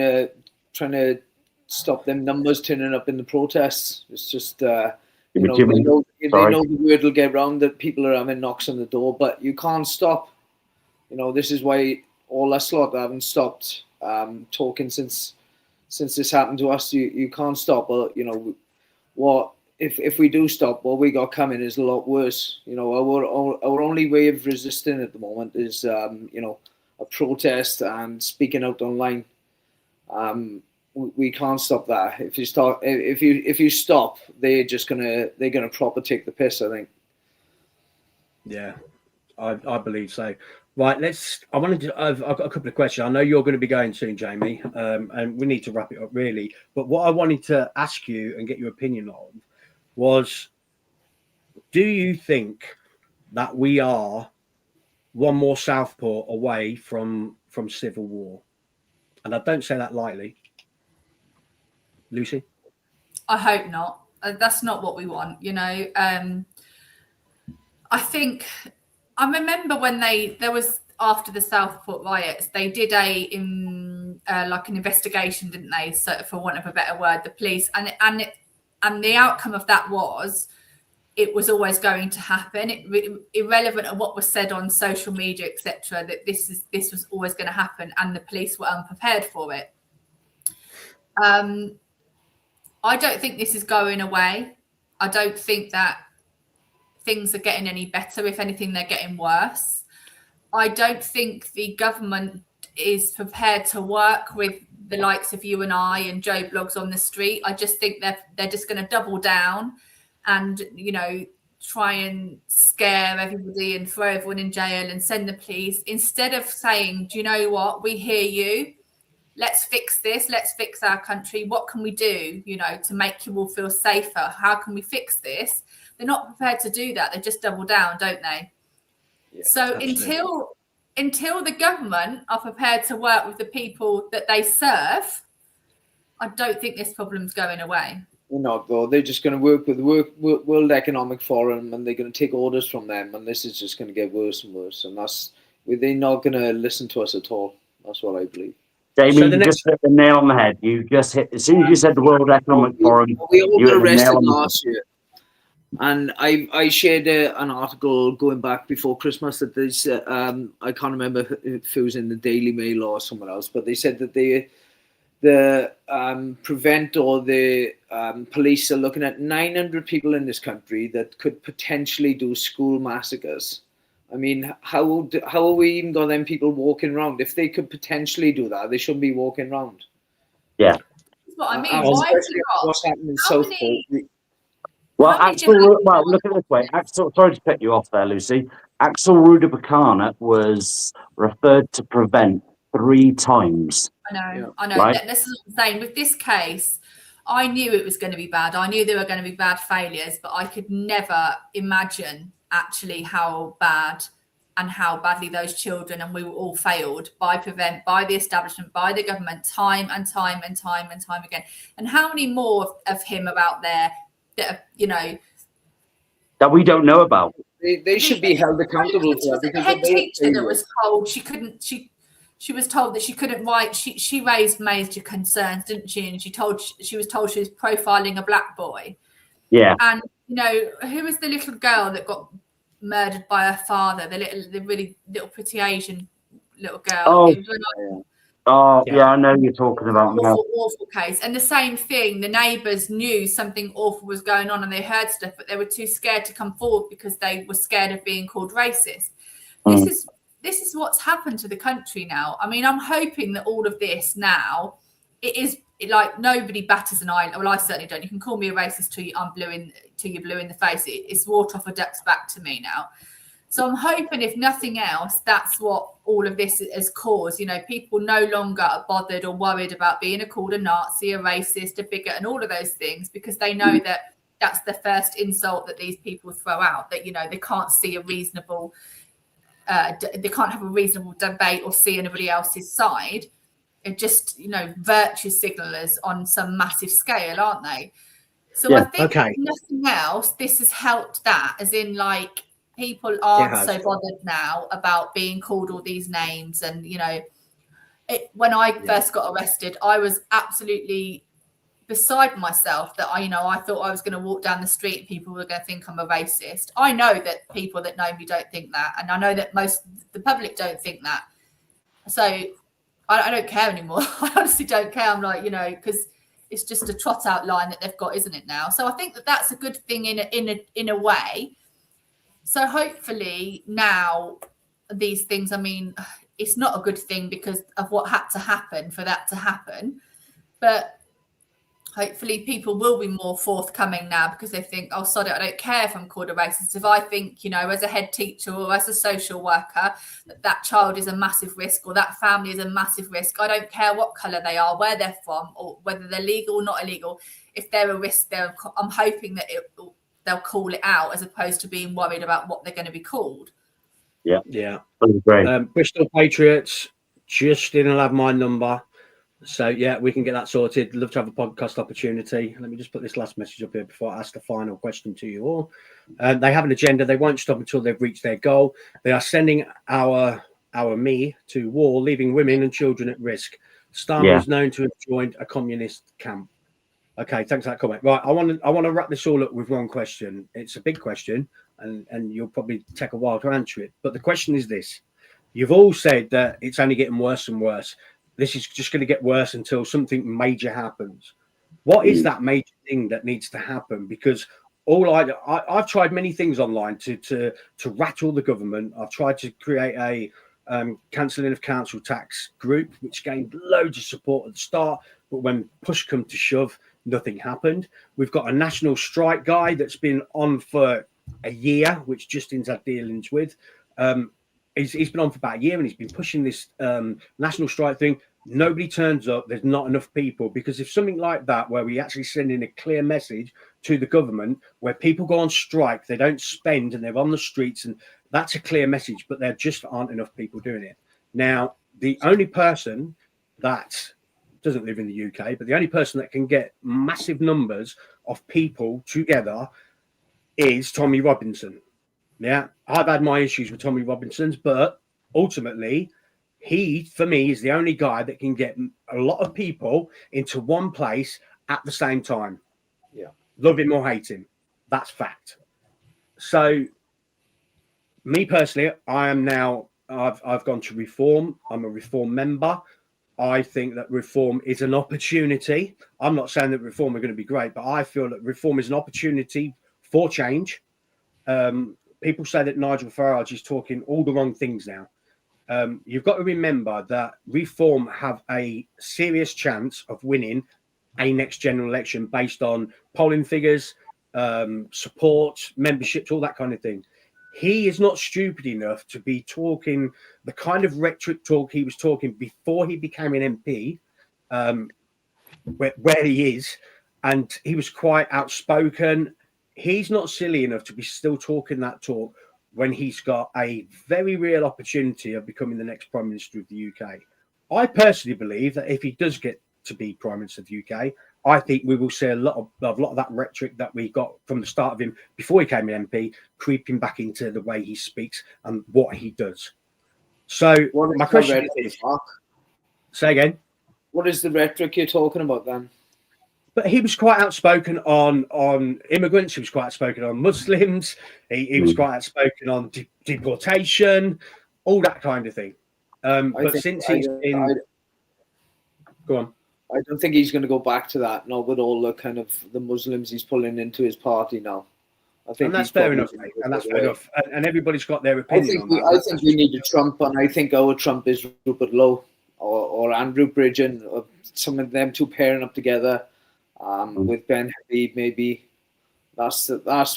to stop them numbers turning up in the protests. It's just they know the word will get round that people are having knocks on the door, but you can't stop. This is why all us lot haven't stopped talking since this happened to us. You can't stop. But what if we do stop? What we got coming is a lot worse. Our only way of resisting at the moment is a protest and speaking out online. We can't stop that. If you stop, they're gonna proper take the piss, I think. Yeah, I believe so. Right, I've got a couple of questions. I know you're going to be going soon, Jamie, and we need to wrap it up really. But what I wanted to ask you and get your opinion on was, do you think that we are one more Southport away from civil war? And I don't say that lightly. Lucy? I hope not. That's not what we want, I think I remember when there was, after the Southport riots, they did an investigation, didn't they? So, for want of a better word, the police and the outcome of that was it was always going to happen, irrelevant of what was said on social media, etc. That this was always going to happen, and the police were unprepared for it. I don't think this is going away. I don't think that things are getting any better. If anything, they're getting worse. I don't think the government is prepared to work with the likes of you and I and Joe Blogs on the street. I just think they're just going to double down and, try and scare everybody and throw everyone in jail and send the police, instead of saying, do you know what? We hear you. Let's fix this. Let's fix our country. What can we do, to make you all feel safer? How can we fix this? They're not prepared to do that. They just double down, don't they? Yeah, so absolutely. Until the government are prepared to work with the people that they serve, I don't think this problem's going away. They're not, though. They're just going to work with the World Economic Forum, and they're going to take orders from them, and this is just going to get worse and worse. And they're not going to listen to us at all. That's what I believe. Jamie, you just hit the nail on the head. You just hit, as soon as you said the World Economic Forum, we all got arrested last year. And I shared an article going back before Christmas that there's I can't remember if it was in the Daily Mail or somewhere else, but they said that the prevent or the police are looking at 900 people in this country that could potentially do school massacres. I mean, how are we even got them people walking around? If they could potentially do that, they shouldn't be walking around. Yeah. That's what I mean. Why have you got what's happening in how Southport? many? Well, How many Axel, different- well, look at it this way. Axel, sorry to cut you off there, Lucy. Axel Rudabakana was referred to prevent 3 times. I know. Right. This is what I'm saying. With this case, I knew it was going to be bad. I knew there were going to be bad failures, but I could never imagine actually how bad and how badly those children and we were all failed by the establishment, by the government, time and time again. And how many more of him are out there that are, That we don't know about. They should be held accountable for the head teacher that was told she couldn't. She was told that she couldn't write. She raised major concerns, didn't she? And she was told she was profiling a black boy. Yeah. And who was the little girl that got murdered by her father? The really little pretty Asian little girl. Yeah, I know you're talking about now. Awful case. And the same thing, the neighbours knew something awful was going on and they heard stuff, but they were too scared to come forward because they were scared of being called racist. This is what's happened to the country now. I mean, I'm hoping that all of this now, like nobody batters an eye. Well, I certainly don't. You can call me a racist till you're blue in the face. It's water off a duck's back to me now. So I'm hoping, if nothing else, that's what all of this has caused. People no longer are bothered or worried about being called a Nazi, a racist, a bigot, and all of those things, because they know that that's the first insult that these people throw out. That they can't see a reasonable, they can't have a reasonable debate or see anybody else's side. It just virtue signalers on some massive scale, aren't they? So I think if nothing else, this has helped that, as in like. People aren't so bothered now about being called all these names. And, when I first got arrested, I was absolutely beside myself that I thought I was going to walk down the street and people were going to think I'm a racist. I know that people that know me don't think that. And I know that the public don't think that. So I don't care anymore. I honestly don't care. I'm like, because it's just a trot out line that they've got, isn't it now? So I think that that's a good thing in a way. So hopefully now these things, I mean, it's not a good thing because of what had to happen for that to happen. But hopefully people will be more forthcoming now because they think, oh, sod it, I don't care if I'm called a racist. If I think, as a head teacher or as a social worker, that child is a massive risk or that family is a massive risk, I don't care what colour they are, where they're from, or whether they're legal or not illegal. If they're a risk, I'm hoping that they'll call it out as opposed to being worried about what they're going to be called. Yeah. Bristol Patriots, Justin will have my number. So, we can get that sorted. Love to have a podcast opportunity. Let me just put this last message up here before I ask the final question to you all. They have an agenda. They won't stop until they've reached their goal. They are sending our me to war, leaving women and children at risk. Starmer is known to have joined a communist camp. Okay, thanks for that comment. Right, I want to wrap this all up with one question. It's a big question, and you'll probably take a while to answer it. But the question is this. You've all said that it's only getting worse and worse. This is just going to get worse until something major happens. What is that major thing that needs to happen? Because I've tried many things online to rattle the government. I've tried to create a cancelling of council tax group, which gained loads of support at the start. But when push come to shove, nothing happened. We've got a national strike guy that's been on for a year, which Justin's had dealings with. He's been on for about a year and he's been pushing this national strike thing. Nobody turns up. There's not enough people, because if something like that, where we actually send in a clear message to the government, where people go on strike, they don't spend and they're on the streets, and that's a clear message, but there just aren't enough people doing it. Now, the only person that doesn't live in the UK, but the only person that can get massive numbers of people together is Tommy Robinson. Yeah, I've had my issues with Tommy Robinson's, but ultimately, he, for me, is the only guy that can get a lot of people into one place at the same time. Yeah, love him or hate him, that's fact. So, me personally, I've gone to Reform. I'm a Reform member. I think that Reform is an opportunity. I'm not saying that Reform are going to be great, but I feel that Reform is an opportunity for change. People say that Nigel Farage is talking all the wrong things now. You've got to remember that Reform have a serious chance of winning a next general election based on polling figures, support, memberships, all that kind of thing. He is not stupid enough to be talking the kind of rhetoric talk he was talking before he became an MP, where he is, and he was quite outspoken. He's not silly enough to be still talking that talk when he's got a very real opportunity of becoming the next Prime Minister of the UK. I personally believe that if he does get to be Prime Minister of the UK, I think we will see a lot of that rhetoric that we got from the start of him before he came an MP creeping back into the way he speaks and what he does. So my question is, say again. What is the rhetoric you're talking about then? But he was quite outspoken on immigrants. He was quite outspoken on Muslims. He was quite outspoken on deportation, all that kind of thing. But since he's been... Go on. I don't think he's going to go back to that, not with all the kind of the Muslims he's pulling into his party now. I think and that's fair enough, mate. And that's fair enough. And everybody's got their opinion on that. I think we need a Trump, and I think our Trump is Rupert Lowe or Andrew Bridgen, or some of them two pairing up together with Ben Habib, maybe. That's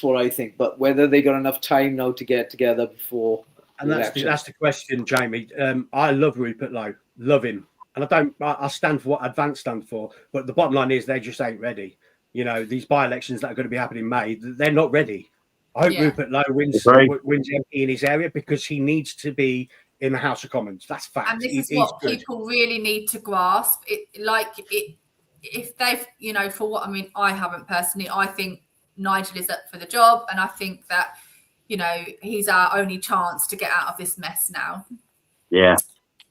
what I think. But whether they got enough time now to get together before... And that's the question, Jamie. I love Rupert Lowe. Love him. And I stand for what Advance stand for, but the bottom line is they just ain't ready. You know, these by-elections that are going to be happening in May, they're not ready. I hope Rupert Lowe wins MP in his area because he needs to be in the House of Commons. That's fact. And this is what people really need to grasp. If they've, you know, for what, I mean, I haven't personally. I think Nigel is up for the job, and I think that, you know, he's our only chance to get out of this mess now. Yeah.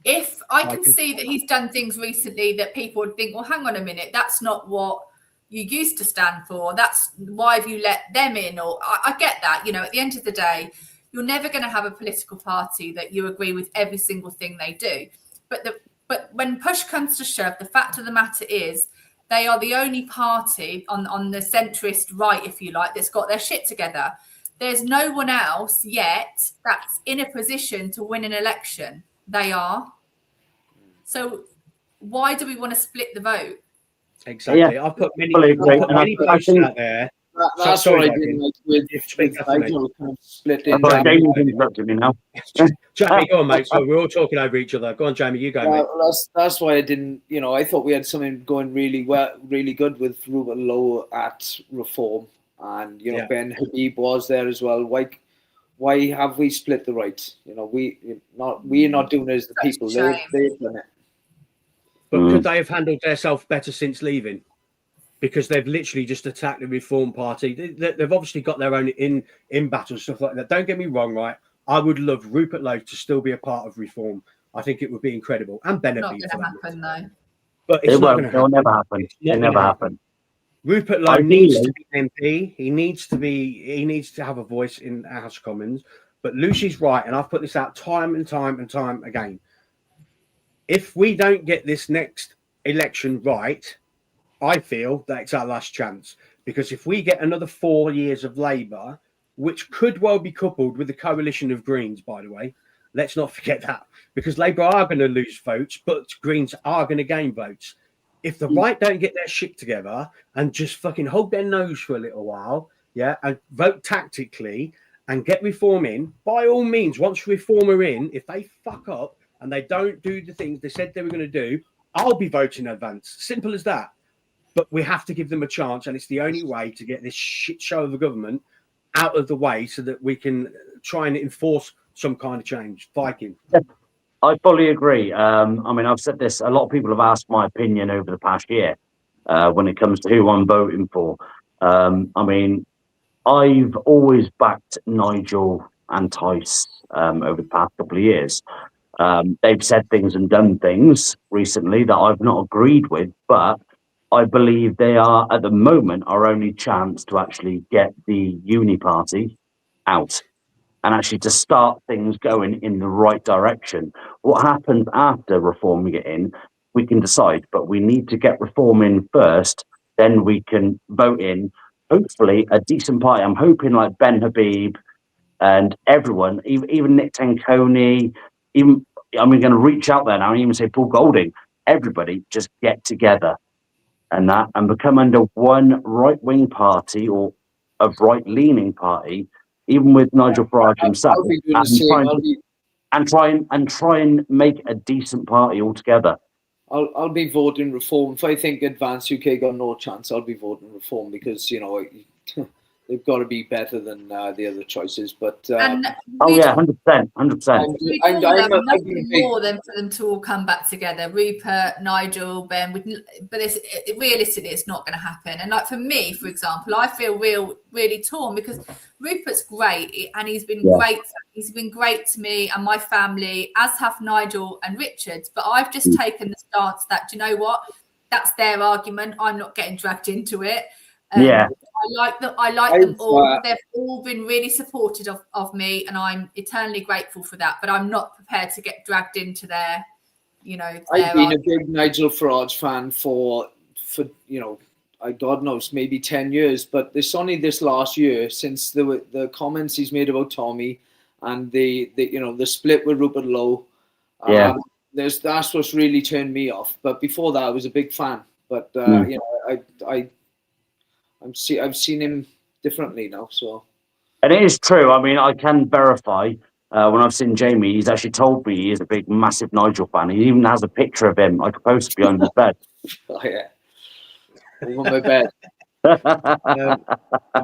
If I can see that he's done things recently that people would think, well, hang on a minute, that's not what you used to stand for. That's why have you let them in? Or I get that, you know, at the end of the day, you're never going to have a political party that you agree with every single thing they do. But when push comes to shove, the fact of the matter is they are the only party on the centrist right, if you like, that's got their shit together. There's no one else yet that's in a position to win an election. They are. So why do we want to split the vote? Exactly. Yeah. I've put many posts out there. That's what I did with Nigel kind of split in. Jamie's interrupted me now. Jamie, go on, mate. So we're all talking over each other. Go on, Jamie, you go, mate. That's why I didn't, you know, I thought we had something going really well, really good with Rupert Lowe at Reform. And, you know, Ben Habib was there as well. Why have we split the rights? You know, we're not doing it as the people. They've done it. But could they have handled themselves better since leaving? Because they've literally just attacked the Reform Party. They've obviously got their own in battle stuff like that. Don't get me wrong, right? I would love Rupert Lowe to still be a part of Reform. I think it would be incredible. And Ben Habib. Not going to happen, though. But it's not going to happen. It'll never happen. It'll never happen. Rupert Lowe needs to be an MP. He needs to have a voice in the House of Commons. But Lucy's right, and I've put this out time and time and time again. If we don't get this next election right, I feel that it's our last chance. Because if we get another 4 years of Labour, which could well be coupled with the coalition of Greens, by the way, let's not forget that. Because Labour are going to lose votes, but Greens are going to gain votes. If the right don't get their shit together and just fucking hold their nose for a little while, and vote tactically and get Reform in, by all means, once Reform are in, if they fuck up and they don't do the things they said they were going to do, I'll be voting Advance. Simple as that. But we have to give them a chance, and it's the only way to get this shit show of a government out of the way so that we can try and enforce some kind of change. Viking. I fully agree. I mean, I've said this. A lot of people have asked my opinion over the past year when it comes to who I'm voting for. I mean, I've always backed Nigel and Tice over the past couple of years. They've said things and done things recently that I've not agreed with, but I believe they are, at the moment, our only chance to actually get the uni party out, and actually to start things going in the right direction. What happens after reforming it in, we can decide, but we need to get reform in first, then we can vote in, hopefully, a decent party. I'm hoping like Ben Habib and everyone, even Nick Tanconi, even, I'm going to reach out there now and even say Paul Golding, everybody just get together and become under one right-wing party or a right-leaning party, even with Nigel Farage himself, I'll be doing the same. try and make a decent party altogether. I'll be voting Reform. If I think Advance UK got no chance, I'll be voting Reform because, you know, they've got to be better than the other choices. But And oh we'd- yeah, 100%. we'd I'm all love a nothing big- more than for them to all come back together. Rupert, Nigel, Ben. But realistically, it's not going to happen. And like for me, for example, I feel really torn because Rupert's great and he's been great. He's been great to me and my family, as have Nigel and Richard. But I've just taken the stance that, do you know what? That's their argument. I'm not getting dragged into it. I like them all. They've all been really supportive of me, and I'm eternally grateful for that. But I'm not prepared to get dragged into their, you know. I've been a big Nigel Farage fan for you know, God knows, maybe 10 years. But it's only this last year since the comments he's made about Tommy and the you know, the split with Rupert Lowe. That's what's really turned me off. But before that, I was a big fan. But you know, I've seen him differently now. So, and it is true. I mean, I can verify when I've seen Jamie. He's actually told me he is a big, massive Nigel fan. He even has a picture of him. I could post behind his bed. Oh yeah, over my bed. I'm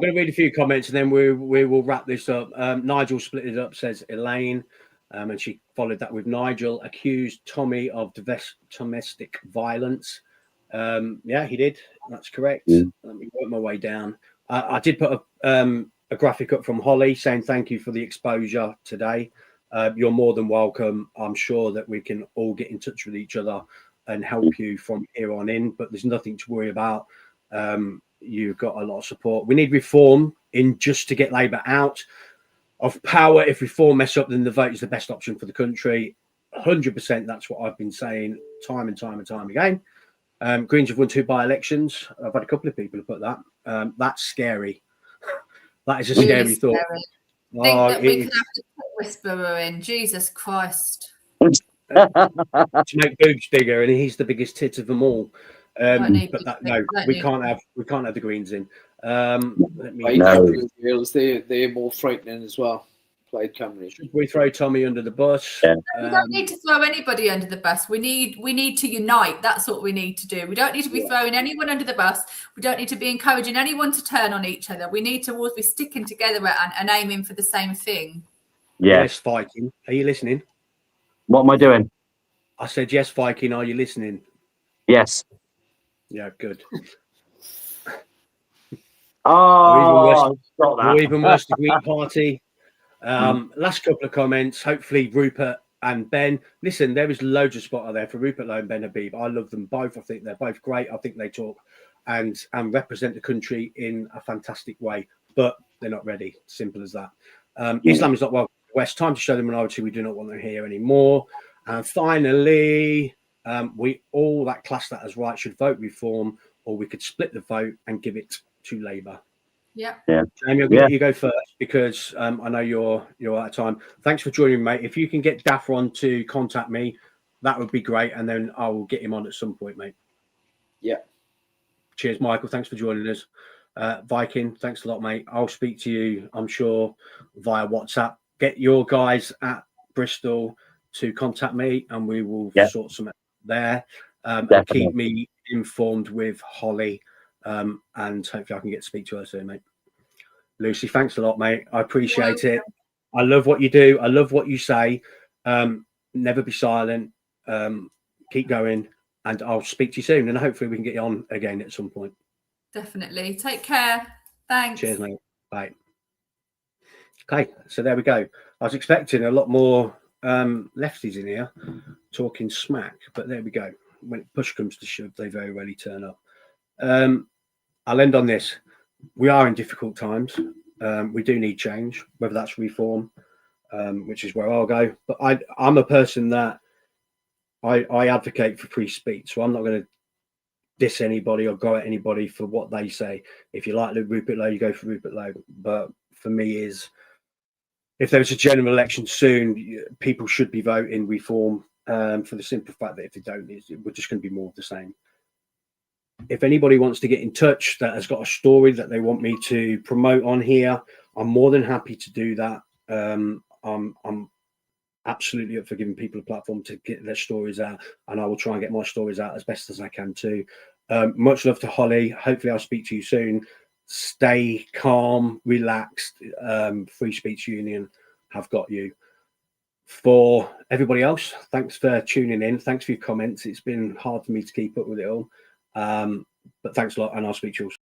going to read a few comments and then we will wrap this up. Nigel split it up, says Elaine, and she followed that with Nigel accused Tommy of domestic violence. Yeah, he did. That's correct. Let me work my way down. I did put a graphic up from Holly saying thank you for the exposure today. You're more than welcome. I'm sure that we can all get in touch with each other and help you from here on in, but there's nothing to worry about. You've got a lot of support. We need reform in just to get Labour out of power. If reform mess up, then the vote is the best option for the country. 100%. That's what I've been saying time and time and time again. Greens have won 2 by-elections. I've had a couple of people who put that. That's scary. That is a really scary thought. Think that we could have to put Whisperer in. Jesus Christ. To make boobs bigger, and he's the biggest tit of them all. But that, no, we can't have the Greens in. Let me. They're more frightening as well. Plaid Cymru. Should we throw Tommy under the bus? Yeah. We don't need to throw anybody under the bus. We need to unite. That's what we need to do. We don't need to be throwing anyone under the bus. We don't need to be encouraging anyone to turn on each other. We need to always be sticking together and aiming for the same thing. Yeah. Yes, Viking. Are you listening? What am I doing? I said yes, Viking. Are you listening? Yes. Yeah, good. Oh, or even worse, the Green Party. Last couple of comments. Hopefully, Rupert and Ben. Listen, there is loads of spot out there for Rupert Lowe and Ben Habib. I love them both. I think they're both great. I think they talk and represent the country in a fantastic way, but they're not ready. Simple as that. Islam is not welcome to the West. Time to show the minority we do not want them here anymore. And finally, we all that class that as right should vote reform, or we could split the vote and give it to Labour. Yeah. Jamie, I'm going to let you go first because I know you're out of time. Thanks for joining me, mate. If you can get Dapper on to contact me, that would be great, and then I will get him on at some point, mate. Yeah. Cheers, Michael. Thanks for joining us. Viking, thanks a lot, mate. I'll speak to you, I'm sure, via WhatsApp. Get your guys at Bristol to contact me, and we will sort something there. And keep me informed with Holly. And hopefully I can get to speak to her soon, mate. Lucy, thanks a lot, mate. I appreciate it. I love what you do. I love what you say. Never be silent. Keep going. And I'll speak to you soon. And hopefully we can get you on again at some point. Definitely. Take care. Thanks. Cheers, mate. Bye. Okay, so there we go. I was expecting a lot more lefties in here talking smack, but there we go. When push comes to shove, they very rarely turn up. I'll end on this. We are in difficult times. We do need change, whether that's reform, which is where I'll go. But I'm a person that I advocate for free speech, so I'm not going to diss anybody or go at anybody for what they say. If you like Rupert Lowe, you go for Rupert Lowe. But for me, if there's a general election soon, people should be voting reform, for the simple fact that if they don't, we're just going to be more of the same. If anybody wants to get in touch that has got a story that they want me to promote on here, I'm more than happy to do that. I'm absolutely up for giving people a platform to get their stories out, and I will try and get my stories out as best as I can too. Much love to Holly. Hopefully I'll speak to you soon. Stay calm, relaxed. Free Speech Union have got you. For everybody else, thanks for tuning in. Thanks for your comments. It's been hard for me to keep up with it all. But thanks a lot, and I'll speak to you all soon.